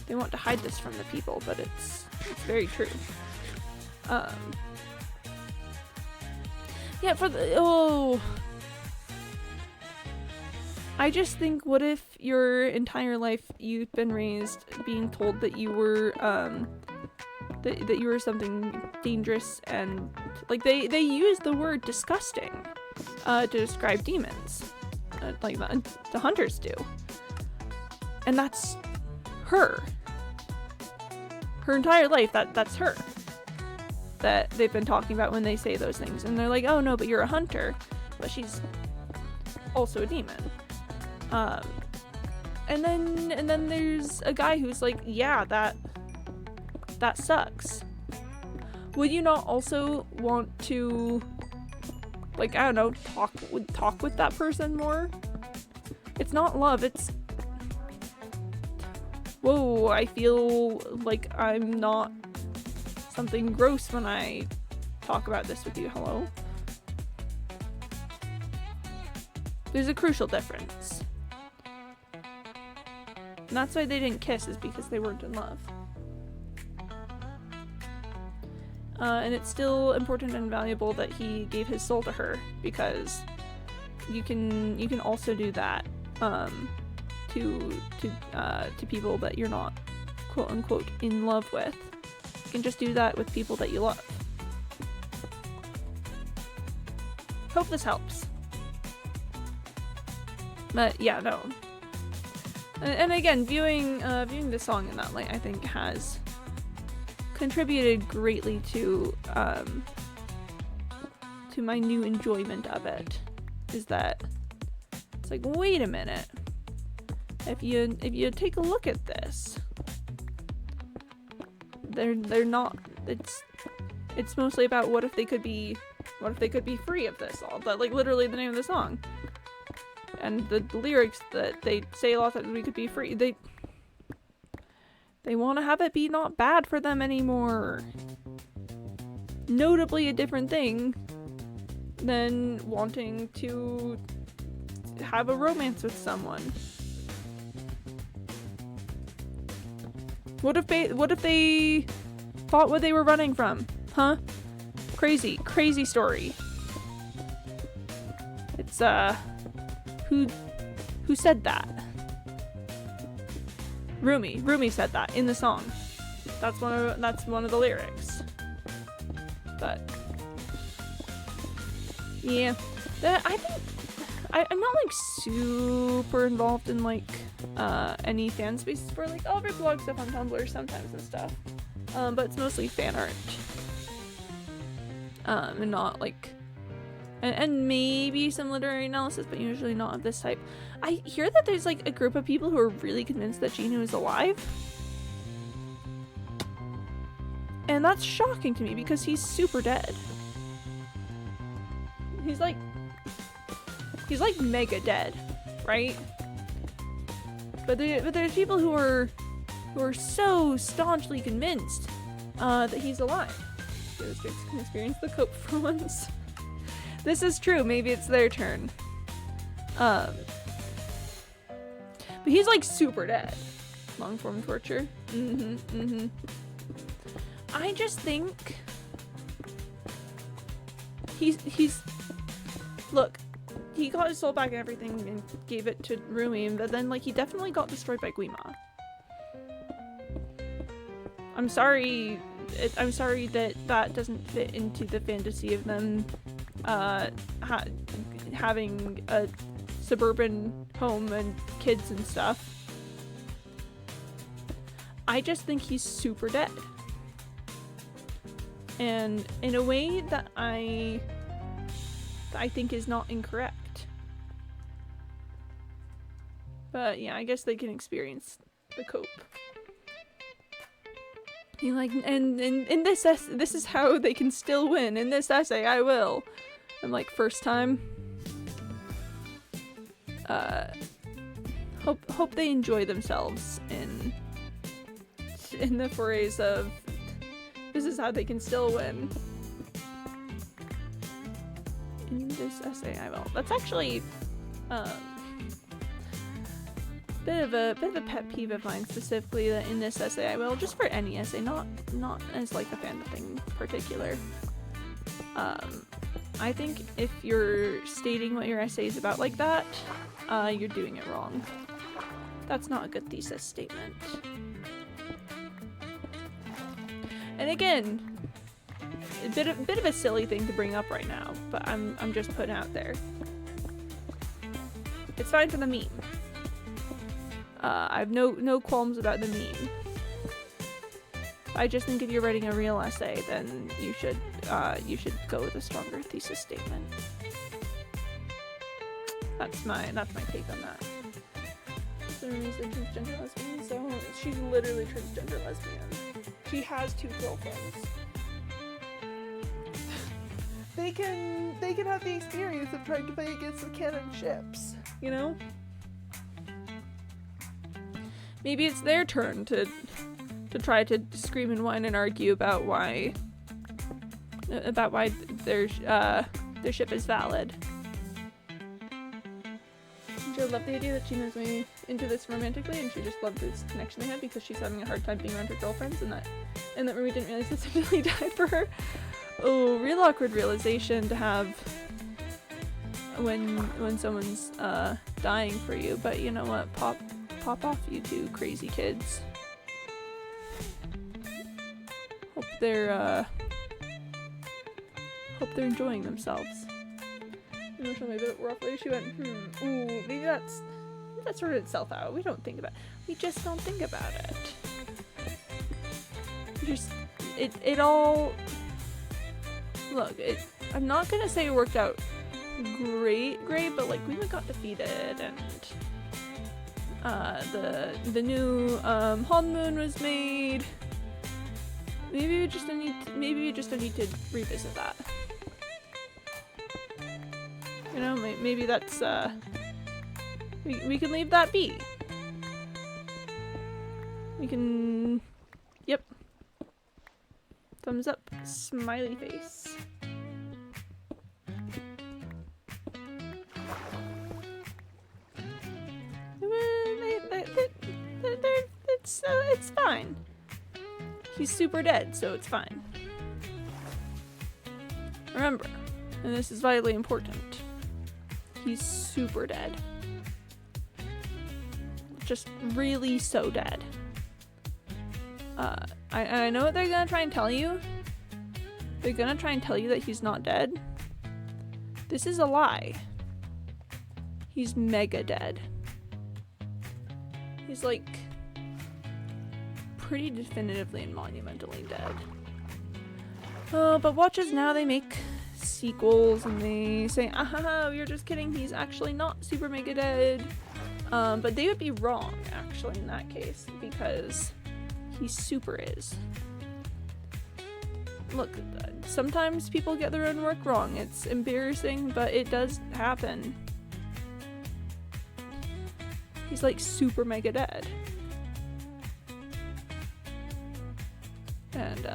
They want to hide this from the people, but it's very true. Yeah, I just think, what if your entire life you've been raised being told that you were that you were something dangerous, and like they use the word disgusting to describe demons, like the hunters do, and that's her entire life. That's her that they've been talking about when they say those things, and they're like, oh no, but you're a hunter, but she's also a demon. And then there's a guy who's like, yeah, that sucks. Would you not also want to, like, I don't know, talk with that person more? It's not love, it's, whoa, I feel like I'm not something gross when I talk about this with you. Hello? There's a crucial difference. And that's why they didn't kiss, is because they weren't in love. And it's still important and valuable that he gave his soul to her, because you can also do that to people that you're not quote unquote in love with. You can just do that with people that you love. Hope this helps. But yeah, no. And again, viewing this song in that light, I think, has contributed greatly to my new enjoyment of it. Is that it's like, wait a minute. If you take a look at this, they're not. It's mostly about what if they could be free of this all. That, like, literally the name of the song. And the lyrics that they say a lot that we could be free. They want to have it be not bad for them anymore. Notably a different thing than wanting to have a romance with someone. What if they fought what they were running from? Huh? Crazy story. It's who said that? Rumi said that in the song. That's one of the lyrics. But yeah, I think I'm not like super involved in like any fan spaces where like I'll read blog stuff on Tumblr sometimes and stuff. But it's mostly fan art. And not like and maybe some literary analysis, but usually not of this type. I hear that there's like a group of people who are really convinced that Genu is alive. And that's shocking to me because he's super dead. He's like mega dead, right? But there's people who are so staunchly convinced that he's alive. Those kids can experience the cope for once. This is true. Maybe it's their turn. But he's like super dead. Long form torture. I just think he's look, he got his soul back and everything and gave it to Rumi, but then like he definitely got destroyed by Guima. I'm sorry that doesn't fit into the fantasy of them having a suburban home and kids and stuff. I just think he's super dead. And in a way that I think is not incorrect. But yeah, I guess they can experience the cope. He like, and in this is how they can still win. In this essay, I will. I'm like, first time. Hope they enjoy themselves in the phrase of this is how they can still win. In this essay, I will. That's actually bit of a pet peeve of mine, specifically that in this essay I will, just for any essay, not as like a fan thing in particular. I think if you're stating what your essay is about like that, you're doing it wrong. That's not a good thesis statement. And again, a bit of a silly thing to bring up right now, but I'm just putting out there. It's fine for the meme. I have no qualms about the meme. I just think if you're writing a real essay, then you should go with a stronger thesis statement. That's my take on that. So Rumi's a transgender lesbian, so she's literally transgender lesbian. She has 2 girlfriends. They can have the experience of trying to play against the canon ships, you know? Maybe it's their turn to try to scream and whine and argue about why their ship is valid. She loved the idea that she knows me into this romantically, and she just loved this connection they had because she's having a hard time being around her girlfriends, and that Remy didn't realize this until he died for her. Oh, real awkward realization to have when someone's dying for you, but you know what? Pop off, you two crazy kids. Hope they're enjoying themselves. Emotional, maybe roughly she went, ooh, maybe that sorted itself out. We just don't think about it. It all, look, I'm not gonna say it worked out great, but like we got defeated, and the new Hanmoon was made. Maybe we just don't need to revisit that. You know, maybe that's we can leave that be. We can, yep. Thumbs up, smiley face. It's fine. He's super dead, so it's fine. Remember, and this is vitally important, he's super dead. Just really so dead. I know what they're gonna try and tell you. They're gonna try and tell you that he's not dead. This is a lie. He's mega dead. He's like pretty definitively and monumentally dead. But watch as now they make sequels and they say, ah, you're just kidding, he's actually not super mega dead. But they would be wrong actually in that case, because he super is. Look, sometimes people get their own work wrong. It's embarrassing, but it does happen. He's like super mega dead. And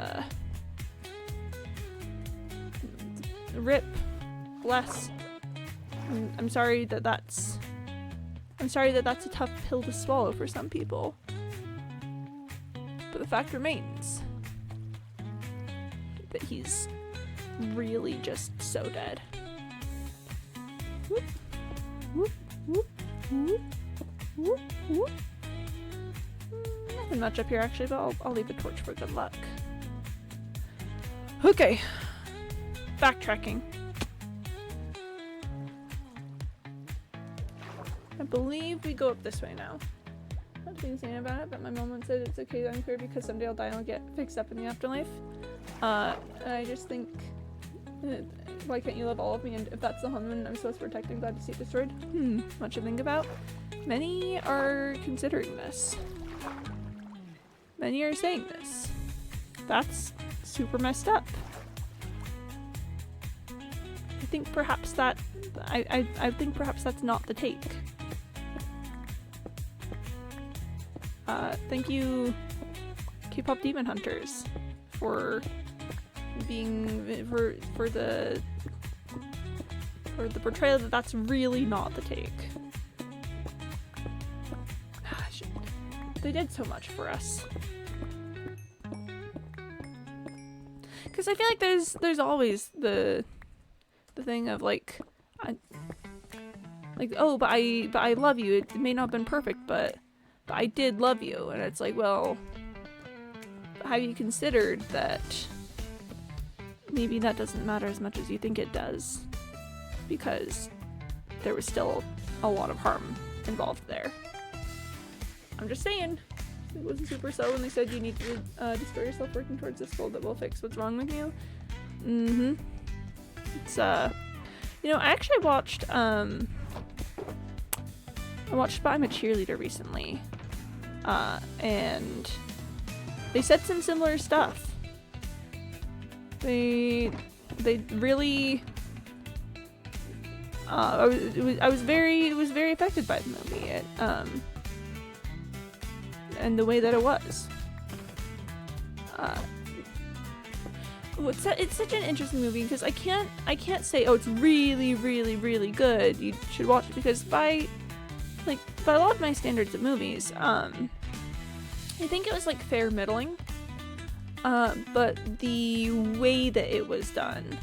rip, bless. I'm sorry that that's a tough pill to swallow for some people. But the fact remains that he's really just so dead. Whoop, whoop, whoop, whoop, whoop, whoop. Nothing much up here actually, but I'll leave a torch for good luck. Okay. Backtracking. I believe we go up this way now. Not being insane about it, but my mom once said it's okay that I'm queer because someday I'll die and I'll get fixed up in the afterlife. I just think, why can't you love all of me? And if that's the Hanmoon I'm supposed to protect and glad to see it destroyed? Much to think about. Many are considering this. Many are saying this. That's super messed up. I think perhaps that, I think perhaps that's not the take. Thank you, K-pop Demon Hunters, for being for the portrayal that that's really not the take. They did so much for us. Because I feel like there's always the thing of like oh, but I love you. It may not have been perfect, but I did love you. And it's like, well, have you considered that maybe that doesn't matter as much as you think it does, because there was still a lot of harm involved there. I'm just saying. It wasn't super so when they said you need to destroy yourself working towards this goal that will fix what's wrong with you. It's you know, I actually watched I watched But I'm a Cheerleader recently, and they said some similar stuff. They really I was very affected by the movie. And the way that it was. It's such an interesting movie because I can't say, oh, it's really, really, really good, you should watch it, because by by a lot of my standards of movies, I think it was like fair middling. But the way that it was done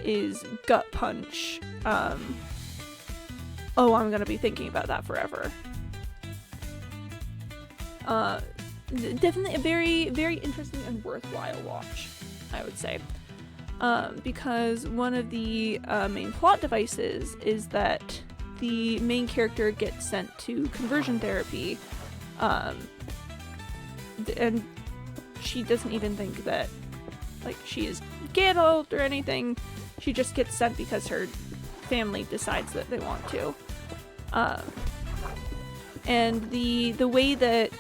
is gut punch. Oh, I'm gonna be thinking about that forever. Definitely a very, very interesting and worthwhile watch, I would say. Because one of the main plot devices is that the main character gets sent to conversion therapy, and she doesn't even think that, like, she is gay adult or anything. She just gets sent because her family decides that they want to. And the way that,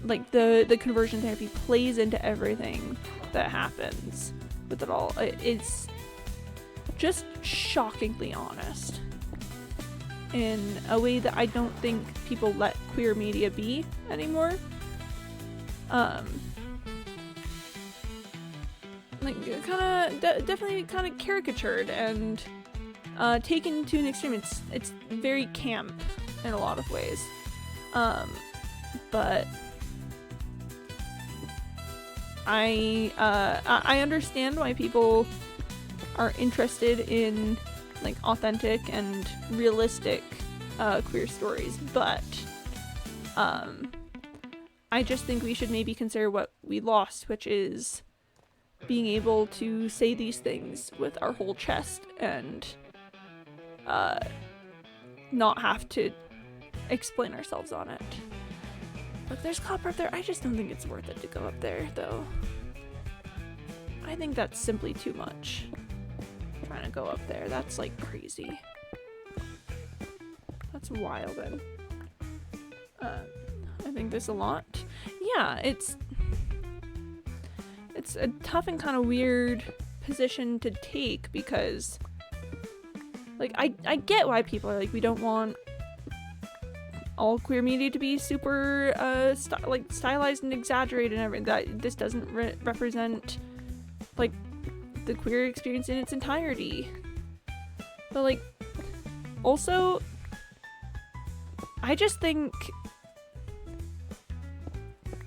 like, the conversion therapy plays into everything that happens with it all, it's just shockingly honest in a way that I don't think people let queer media be anymore. Like, definitely kind of caricatured and taken to an extreme. It's very camp in a lot of ways, but I understand why people are interested in, like, authentic and realistic queer stories, but I just think we should maybe consider what we lost, which is being able to say these things with our whole chest and not have to explain ourselves on it. Look, there's copper up there. I just don't think it's worth it to go up there, though. I think that's simply too much. Trying to go up there. That's, like, crazy. That's wild, then. I think there's a lot. Yeah, it's a tough and kind of weird position to take because, like, I get why people are like, we don't want all queer media to be super stylized and exaggerated and everything. That this doesn't represent, like, the queer experience in its entirety. But, like, also, I just think,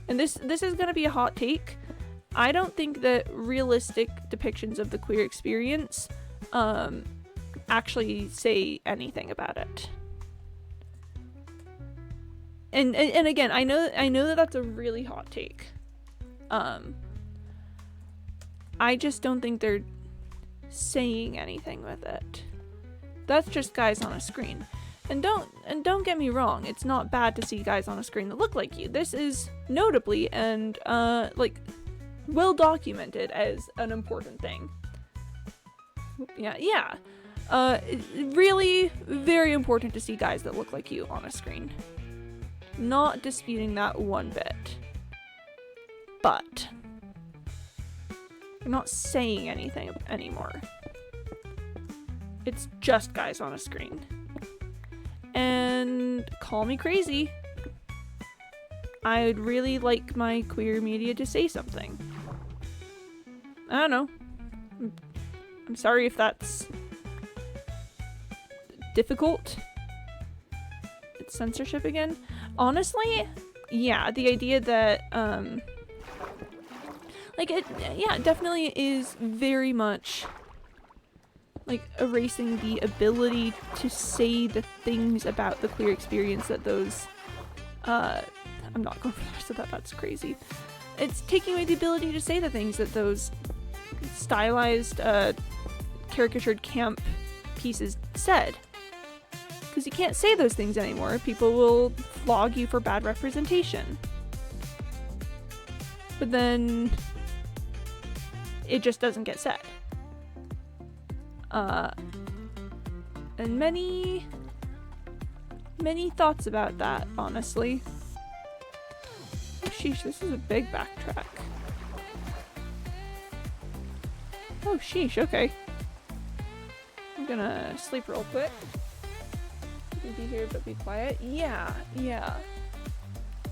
and this is gonna be a hot take, I don't think that realistic depictions of the queer experience actually say anything about it. And again, I know that that's a really hot take. I just don't think they're saying anything with it. That's just guys on a screen. And don't get me wrong, it's not bad to see guys on a screen that look like you. This is notably and like, well documented as an important thing. Yeah. Really very important to see guys that look like you on a screen. Not disputing that one bit. But I'm not saying anything anymore. It's just guys on a screen. And call me crazy, I'd really like my queer media to say something. I don't know. I'm sorry if that's difficult. It's censorship again. Honestly, yeah, the idea that, like, it definitely is very much, like, erasing the ability to say the things about the queer experience that those, I'm not going for the rest of that, that's crazy. It's taking away the ability to say the things that those stylized, caricatured camp pieces said. Because you can't say those things anymore. People will flog you for bad representation. But then it just doesn't get said. And many thoughts about that, honestly. Oh, sheesh, this is a big backtrack. Oh, sheesh, okay. I'm gonna sleep real quick. You can be here, but be quiet. Yeah.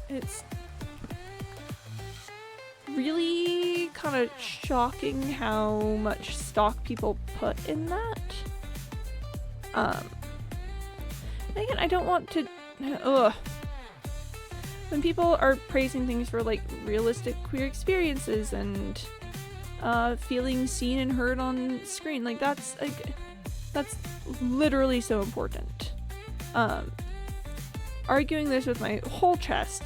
It's really kind of shocking how much stock people put in that. Again, I don't want to... Ugh. When people are praising things for, like, realistic queer experiences and feeling seen and heard on screen, like, that's literally so important. Arguing this with my whole chest,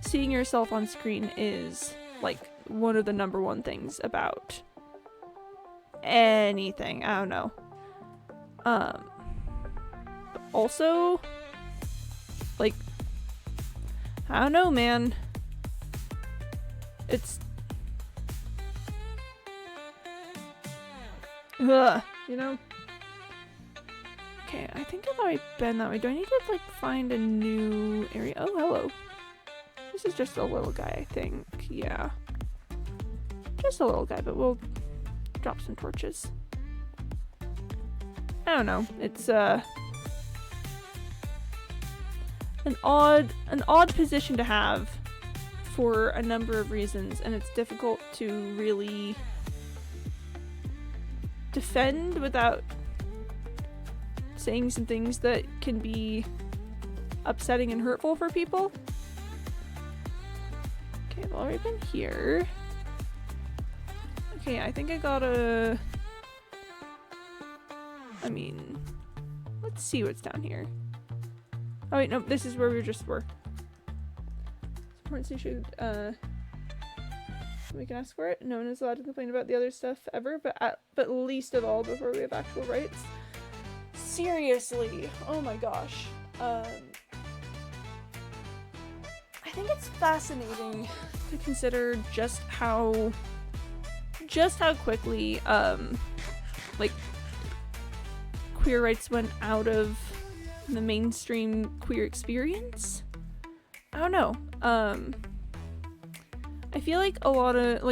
seeing yourself on screen is, like, one of the number one things about anything. I don't know. Also, like, I don't know, man. It's... Ugh, you know? Okay, I think I've already been that way. Do I need to, like, find a new area? Oh, hello. This is just a little guy, I think. Yeah. Just a little guy, but we'll drop some torches. I don't know. It's, an odd position to have for a number of reasons, and it's difficult to really defend without saying some things that can be upsetting and hurtful for people. Okay, I've already been here. Okay, I think I gotta... I mean, let's see what's down here. Oh wait, no, this is where we just were. Supports you should, we can ask for it. No one is allowed to complain about the other stuff ever, but least of all before we have actual rights. Seriously, oh my gosh. I think it's fascinating to consider just how quickly, like, queer rights went out of the mainstream queer experience. I don't know. I feel like a lot of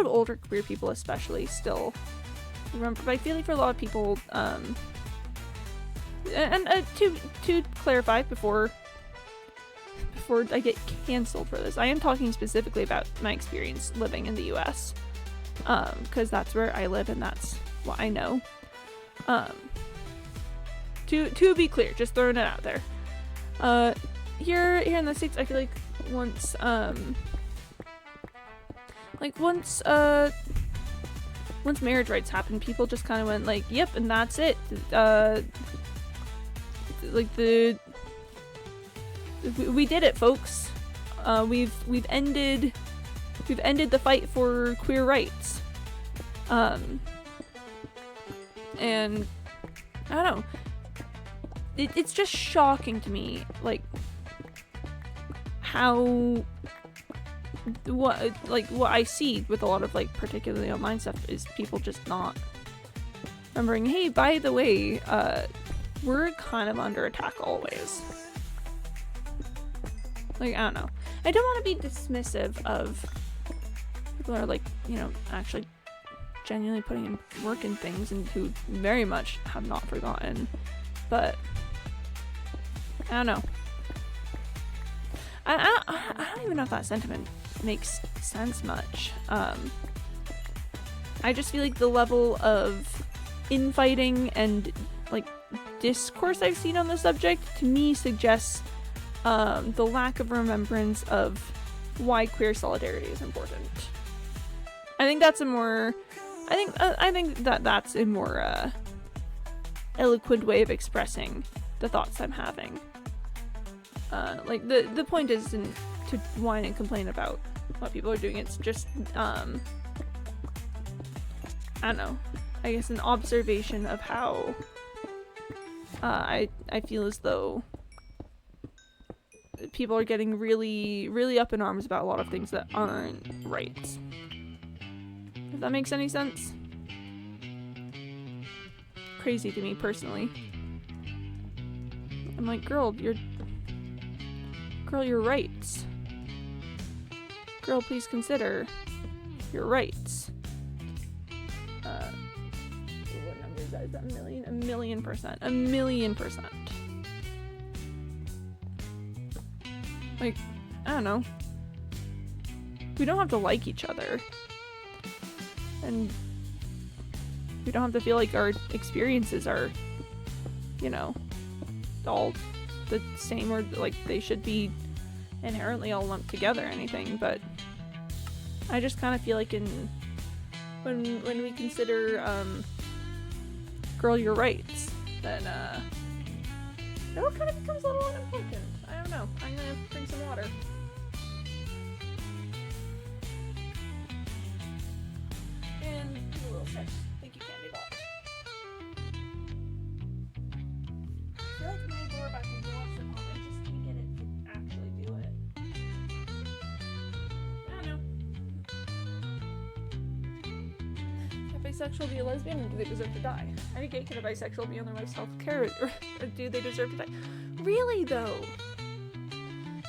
older queer people especially still remember, but I feel like for a lot of people, to clarify before I get canceled for this, I am talking specifically about my experience living in the US, because that's where I live and that's what I know. To be clear, just throwing it out there. Here in the States, I feel like once marriage rights happened, people just kind of went like, yep, and that's it. We did it, folks. We've ended the fight for queer rights. And I don't know. It's just shocking to me, like, what I see with a lot of, like, particularly online stuff is people just not remembering, hey, by the way, we're kind of under attack always. Like, I don't know. I don't want to be dismissive of people who are, like, you know, actually genuinely putting in work in things and who very much have not forgotten, but I don't know. I don't even know if that sentiment makes sense much. I just feel like the level of infighting and, like, discourse I've seen on the subject to me suggests the lack of remembrance of why queer solidarity is important. I think that's a more eloquent way of expressing the thoughts I'm having. Like, the point isn't to whine and complain about what people are doing. It's just, I don't know, I guess an observation of how I feel as though people are getting really, really up in arms about a lot of things that aren't right. If that makes any sense. Crazy to me personally. I'm like, girl, your rights. Girl, please consider your rights. What number is that? Is that a million? 1,000,000%. 1,000,000%. Like, I don't know. We don't have to like each other. And we don't have to feel like our experiences are, you know, all the same, or like they should be inherently all lumped together or anything, but I just kind of feel like when we consider girl your rights, then it all kind of becomes a little unimportant. I don't know. I'm gonna bring some water. And do a little sex. Thank you, Candy Bot. I feel like my door back in the wall for a moment. I just can't get it to actually do it. I don't know. Can a bisexual be a lesbian, or do they deserve to die? Any gay can a bisexual be on their wife's healthcare, or do they deserve to die? Really, though?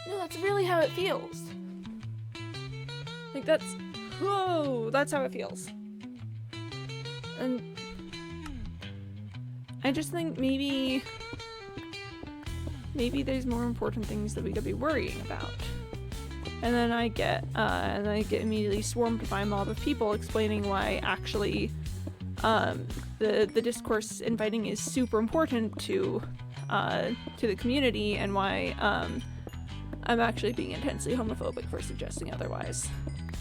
No, that's really how it feels. Like, that's how it feels. And I just think maybe there's more important things that we could be worrying about. And then I get immediately swarmed by a mob of people explaining why actually the discourse infighting is super important to the community, and why I'm actually being intensely homophobic for suggesting otherwise.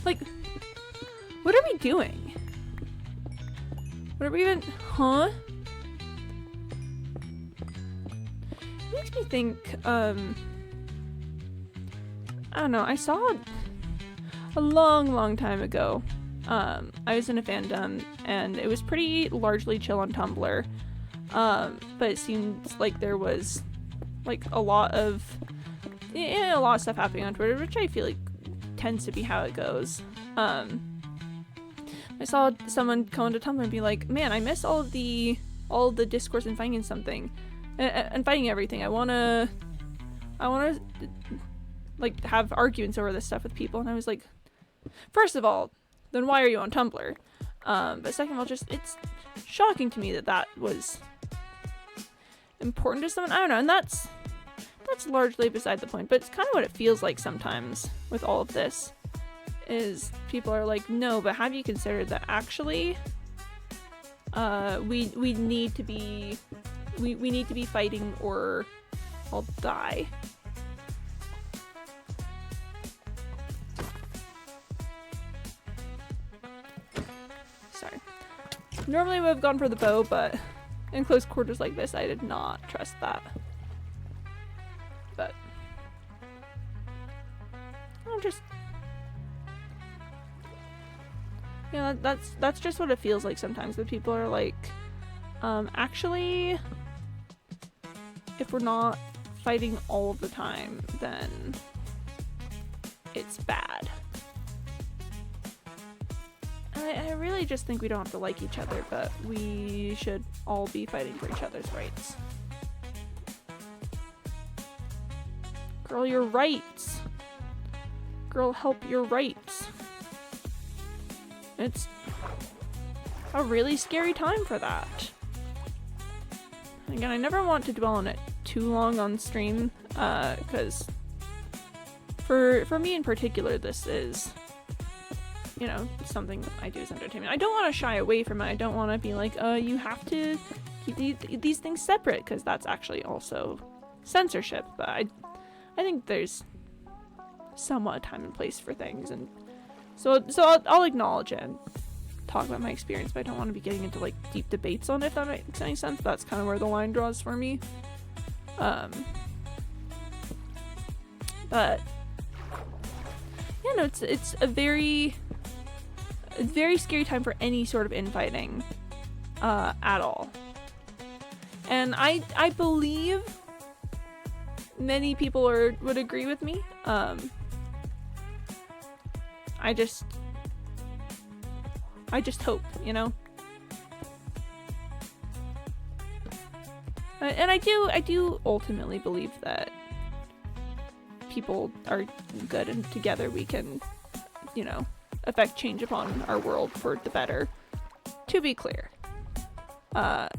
Like, what are we doing? What are we even... Huh? It makes me think, I don't know, I saw a long time ago, I was in a fandom, and it was pretty largely chill on Tumblr, but it seemed like there was, like, a lot of stuff happening on Twitter, which I feel like tends to be how it goes. I saw someone come onto Tumblr and be like, man, I miss all the discourse and finding something and fighting everything. I wanna like have arguments over this stuff with people. And I was like, first of all, then why are you on Tumblr? But second of all, just it's shocking to me that was important to someone. I don't know, and that's largely beside the point, but it's kind of what it feels like sometimes with all of this, is people are like, no, but have you considered that actually we need to be fighting or I'll die. Sorry. Normally I would have gone for the bow, but in close quarters like this, I did not trust that. But I'm just, you know, that's just what it feels like sometimes. That people are like, actually, if we're not fighting all of the time, then it's bad. I really just think we don't have to like each other, but we should all be fighting for each other's rights. Girl, your rights. Girl, help your rights. It's a really scary time for that. Again, I never want to dwell on it too long on stream, because for me in particular, this is, you know, something I do as entertainment. I don't want to shy away from it. I don't want to be like, you have to keep these things separate, because that's actually also censorship. But I think there's somewhat a time and place for things, and so I'll acknowledge it and talk about my experience, but I don't want to be getting into like deep debates on it, if that makes any sense. That's kind of where the line draws for me. But yeah, no, it's a very scary time for any sort of infighting at all. And I believe many people would agree with me. I just hope, you know. And I do ultimately believe that people are good, and together we can, you know, affect change upon our world for the better. To be clear, I'm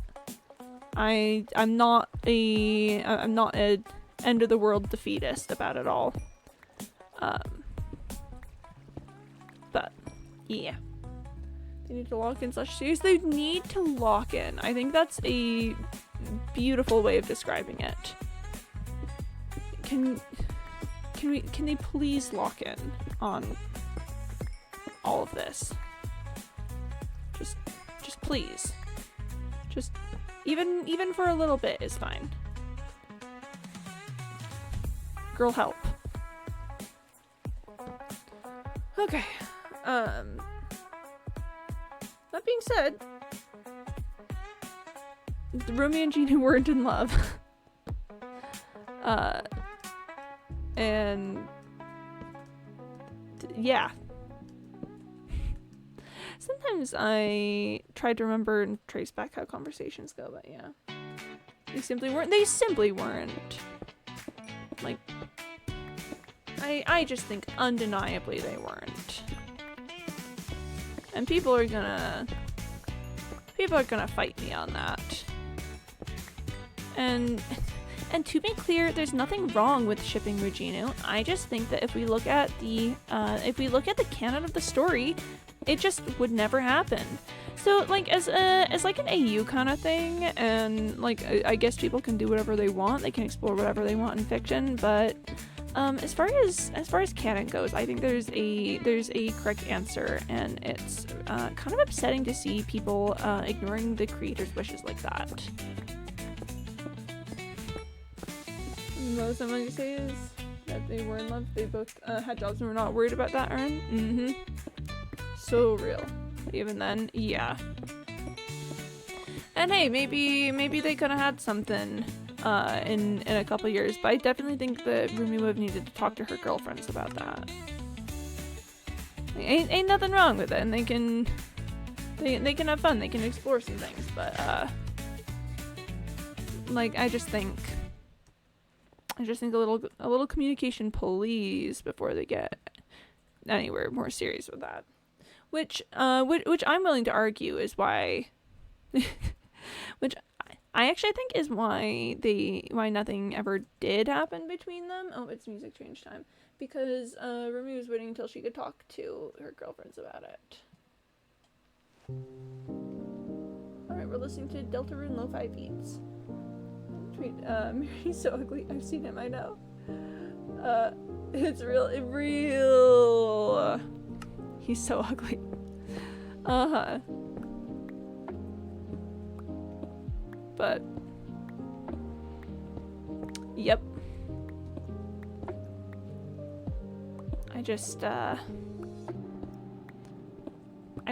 not a end of the world defeatist about it all. But yeah, they need to lock in /series. They need to lock in. I think that's a beautiful way of describing it. can they please lock in on all of this? Just please. Just even for a little bit is fine. Girl, help. Okay. That being said, Romeo and Gina weren't in love. And yeah. Sometimes I try to remember and trace back how conversations go, but yeah. They simply weren't. Like, I just think undeniably they weren't. And people are gonna fight me on that. And to be clear, there's nothing wrong with shipping Regina. I just think that if we look at the canon of the story, it just would never happen. So like as like an AU kind of thing, and like I guess people can do whatever they want. They can explore whatever they want in fiction, but as far as canon goes, I think there's a correct answer, and it's kind of upsetting to see people ignoring the creator's wishes like that. Most I'm going to say is that they were in love. They both had jobs and were not worried about that, Erin. Mm-hmm. So real. Even then, yeah. And hey, maybe they could have had something in a couple years, but I definitely think that Rumi would have needed to talk to her girlfriends about that. Ain't nothing wrong with it, and they can have fun, they can explore some things, but like I just think a little communication, please, before they get anywhere more serious with that. Which I'm willing to argue is why, which I actually think is why nothing ever did happen between them. Oh, it's music change time, because Rumi was waiting until she could talk to her girlfriends about it. All right, we're listening to Deltarune Lo-Fi Beats. Tweet, Mary's so ugly. I've seen him, I know. It's real. He's so ugly. But yep. I just I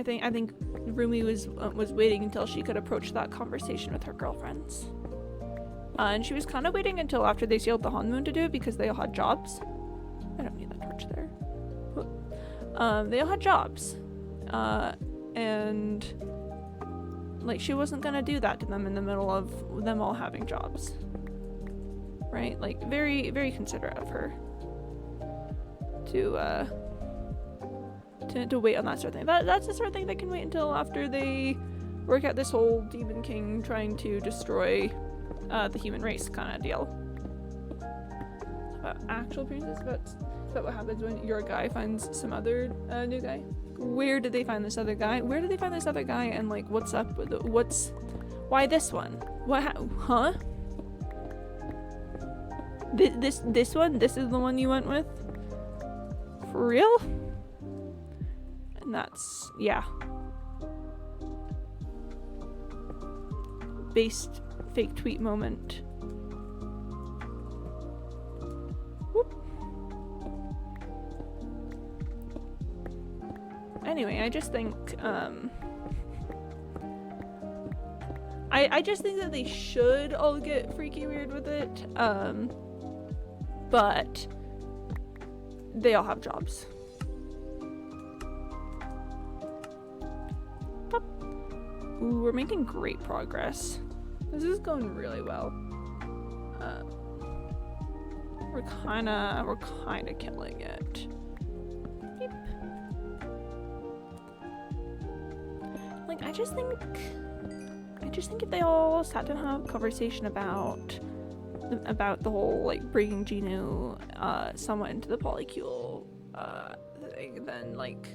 think Rumi was waiting until she could approach that conversation with her girlfriends. And she was kind of waiting until after they sailed the Hanmoon to do it, because they all had jobs. I don't need that torch there. They all had jobs. And like she wasn't gonna do that to them in the middle of them all having jobs. Right? Like very, very considerate of her to wait on that sort of thing. That's the sort of thing that can wait until after they work out this whole Demon King trying to destroy the human race kind of deal. It's about actual appearances, it's about what happens when your guy finds some other new guy. Where did they find this other guy? Where did they find this other guy? And like, what's up with why this one? What? Huh? This one? This is the one you went with? For real? And that's, yeah. Based fake tweet moment. Whoop. Anyway, I just think I just think that they should all get freaky weird with it, but they all have jobs. Ooh, we're making great progress. This is going really well. We're kinda killing it. Beep. Like, I just think if they all sat down and have a conversation about the whole like bringing Genu somewhat into the polycule thing, then like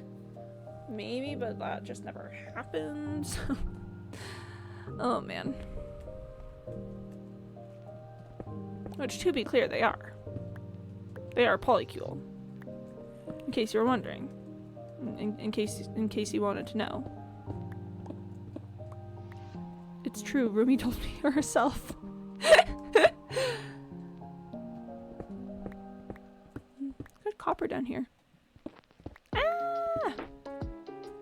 maybe, but that just never happens. Oh man. Which, to be clear, they are. They are polycule. In case you were wondering. In case you wanted to know. It's true, Rumi told me herself. Good copper down here. Ah!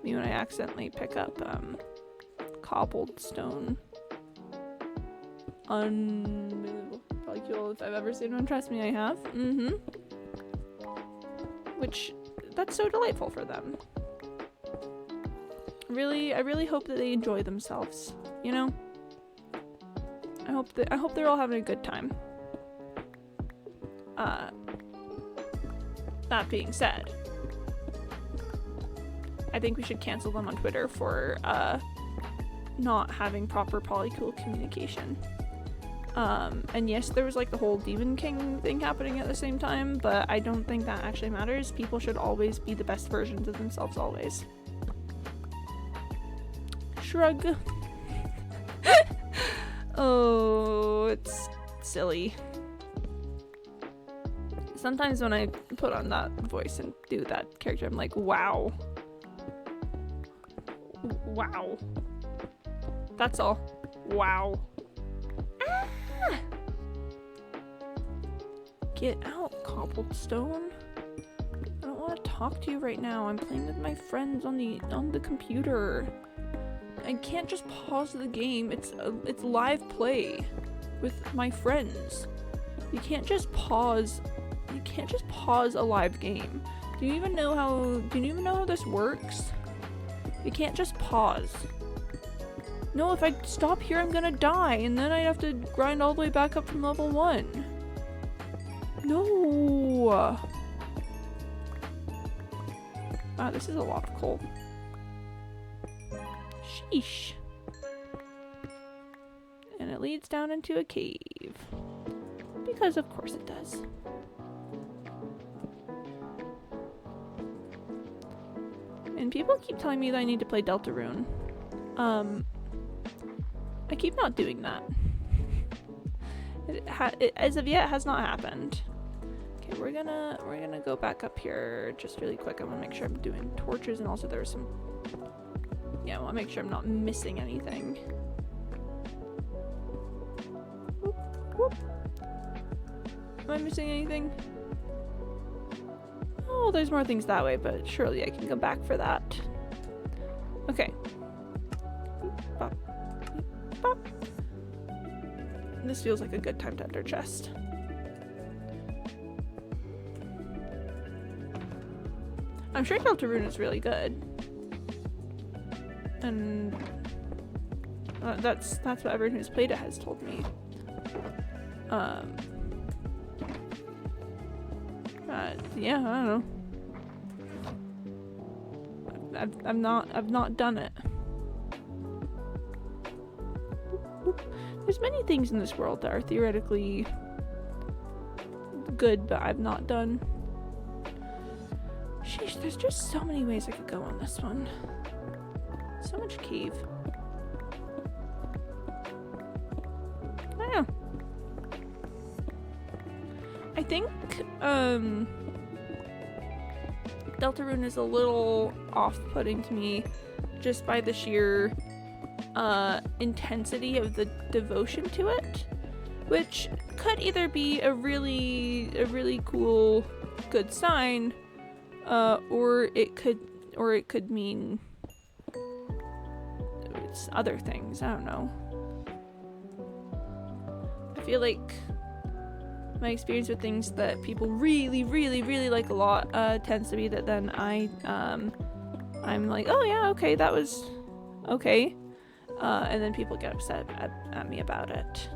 Me when I accidentally pick up cobbled stone. Unbelievable. Polycule if I've ever seen one. Trust me, I have. Mm-hmm. Which, that's so delightful for them. I really hope that they enjoy themselves. You know? I hope they're all having a good time. That being said, I think we should cancel them on Twitter for not having proper polycule communication. And yes, there was like the whole Demon King thing happening at the same time, but I don't think that actually matters. People should always be the best versions of themselves, always. Shrug. Oh, it's silly. Sometimes when I put on that voice and do that character, I'm like, wow. Wow. That's all. Wow. Ah! Get out, cobbled stone. I don't want to talk to you right now. I'm playing with my friends on the computer. I can't just pause the game. It's live play with my friends. You can't just pause. You can't just pause a live game. Do you even know how this works? You can't just pause. No, if I stop here, I'm gonna die, and then I have to grind all the way back up from level 1. No. Wow, this is a lot of coal. Sheesh. And it leads down into a cave. Because of course it does. And people keep telling me that I need to play Deltarune. I keep not doing that. It as of yet has not happened. Okay, we're gonna go back up here just really quick. I want to make sure I'm doing torches, and also there's some. Yeah, I want to make sure I'm not missing anything. Whoop, whoop. Am I missing anything? Oh, there's more things that way, but surely I can go back for that. Okay. Bop. Bop. This feels like a good time to enter chest. I'm sure Deltarune is really good. And that's what everyone who's played it has told me. Yeah, I don't know. I've not done it. There's many things in this world that are theoretically good, but I've not done. Sheesh, there's just so many ways I could go on this one. So much cave. I don't know. I think, Deltarune is a little off-putting to me just by the sheer intensity of the devotion to it, which could either be a really cool good sign, or it could mean it's other things. I don't know. I feel like my experience with things that people really like a lot tends to be that then I'm like, oh yeah, okay, that was okay, and then people get upset at me about it.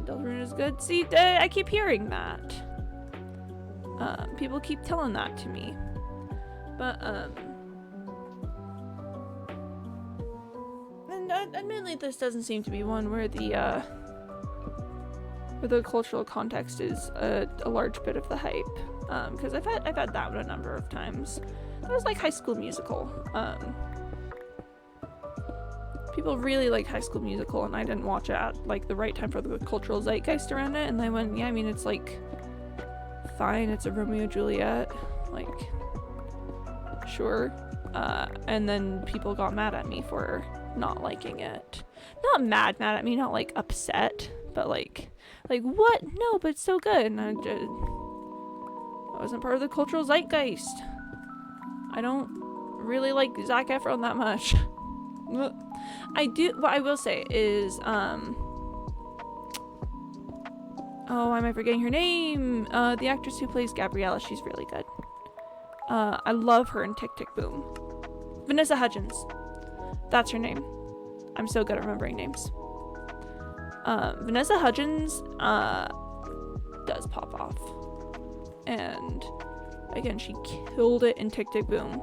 Deltarune is good. See, I keep hearing that. People keep telling that to me, but and admittedly, this doesn't seem to be one where the cultural context is a large bit of the hype, because I've had that one a number of times. It was like High School Musical. People really like High School Musical, and I didn't watch it at like the right time for the cultural zeitgeist around it. And I went, yeah, I mean, it's like fine, it's a Romeo and Juliet, like, sure. And then people got mad at me for not liking it. Not mad at me, not like upset, but like what? No, but it's so good. And I wasn't part of the cultural zeitgeist. I don't really like Zac Efron that much. I do. What I will say is, oh, why am I forgetting her name? The actress who plays Gabriella, she's really good. I love her in Tick, Tick, Boom. Vanessa Hudgens. That's her name. I'm so good at remembering names. Vanessa Hudgens does pop off. And again, she killed it in Tick, Tick, Boom.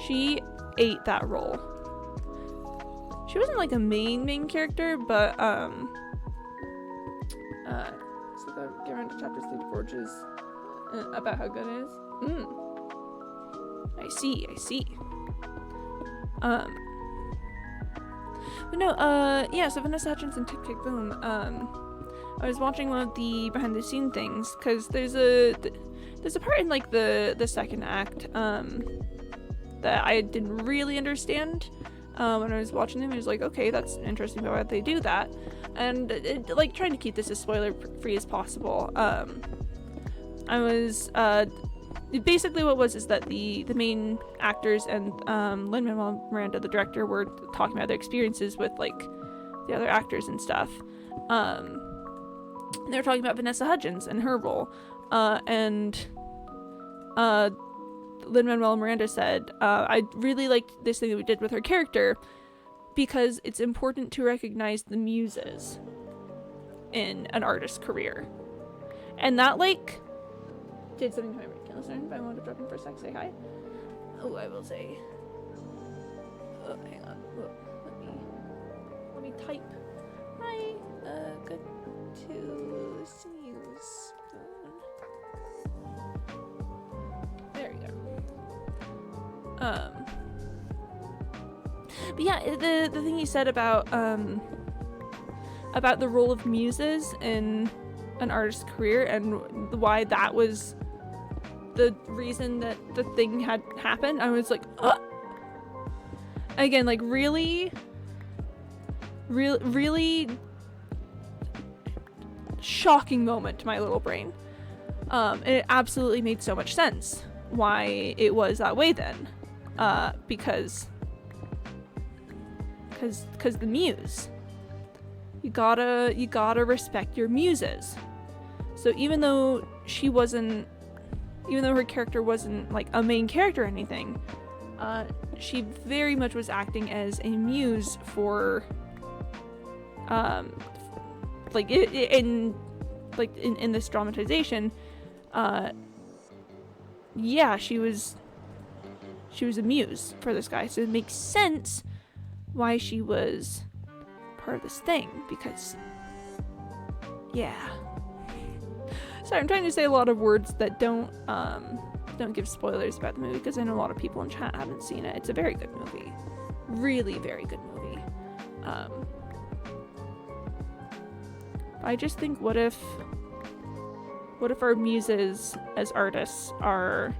She ate that role. She wasn't like a main character, but so the get around to chapter 3 Forges about how good it is. I see. But no, yeah, so Vanessa Hudgens and Tick, Tick, Boom. I was watching one of the behind the scene things, because there's a part in like the second act that I didn't really understand when I was watching them. I was like, okay, that's interesting, but why would they do that? And like trying to keep this as spoiler free as possible. I was basically what was is that the main actors and Lin-Manuel Miranda, the director, were talking about their experiences with like the other actors and stuff. They were talking about Vanessa Hudgens and her role, and Lin-Manuel Miranda said, I really liked this thing that we did with her character because it's important to recognize the muses in an artist's career. And that like did something to my brain. Listen, if I want to drop in for a sec, say hi. Oh, I will say. Oh, hang on. Whoa, let me type. Hi. Good to see you, Spoon. There you go. But yeah, the thing he said about the role of muses in an artist's career and why that was the reason that the thing had happened, I was like, again, like really shocking moment to my little brain. And it absolutely made so much sense why it was that way then, because the muse, you gotta respect your muses. So even though her character wasn't like a main character or anything, she very much was acting as a muse for like in this dramatization. Yeah, she was a muse for this guy, so it makes sense why she was part of this thing, because yeah. Sorry, I'm trying to say a lot of words that don't give spoilers about the movie, because I know a lot of people in chat haven't seen it. It's a very good movie. Really very good movie. I just think, what if our muses as artists are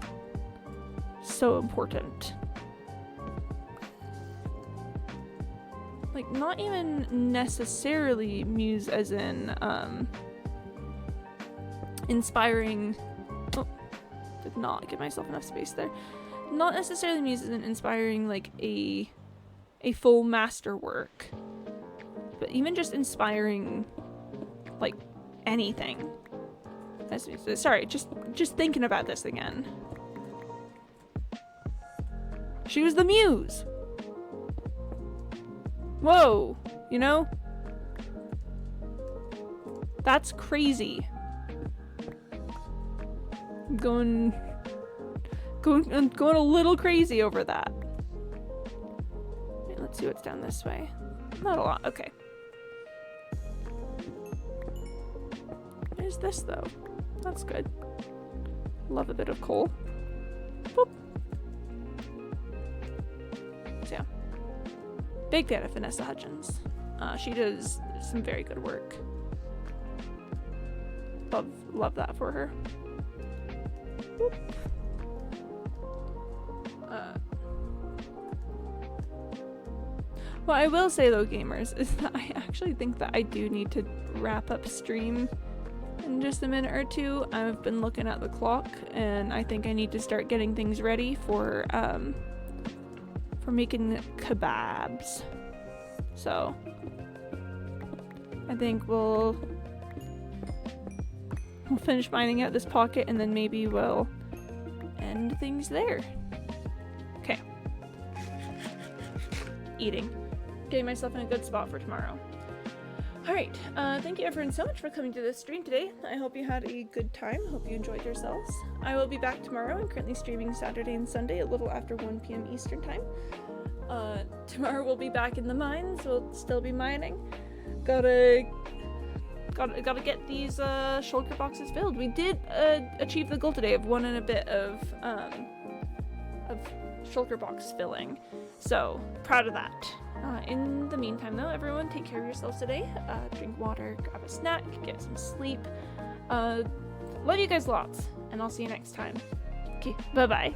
so important? Like, not even necessarily muse as in inspiring. Oh, did not give myself enough space there. Not necessarily muse as in inspiring like a full masterwork, but even just inspiring like anything. Sorry, just thinking about this again. She was the muse. Whoa, you know? That's crazy. I'm going a little crazy over that. Wait, let's see what's down this way. Not a lot, okay. There's this though. That's good. Love a bit of coal. Boop. So yeah. Big fan of Vanessa Hudgens. She does some very good work. Love that for her. Whoop. What I will say though, gamers, is that I actually think that I do need to wrap up stream in just a minute or two. I've been looking at the clock and I think I need to start getting things ready for making kebabs. So I think we'll finish mining out this pocket and then maybe we'll end things there. Okay. Eating. Getting myself in a good spot for tomorrow. Alright, thank you everyone so much for coming to this stream today. I hope you had a good time. Hope you enjoyed yourselves. I will be back tomorrow. I'm currently streaming Saturday and Sunday a little after 1 p.m. Eastern time. Tomorrow we'll be back in the mines. We'll still be mining. Gotta get these shulker boxes filled. We did achieve the goal today of 1 and a bit of shulker box filling. So proud of that. In the meantime though, everyone take care of yourselves today. Drink water, grab a snack, get some sleep. Love you guys lots, and I'll see you next time. Okay, bye bye.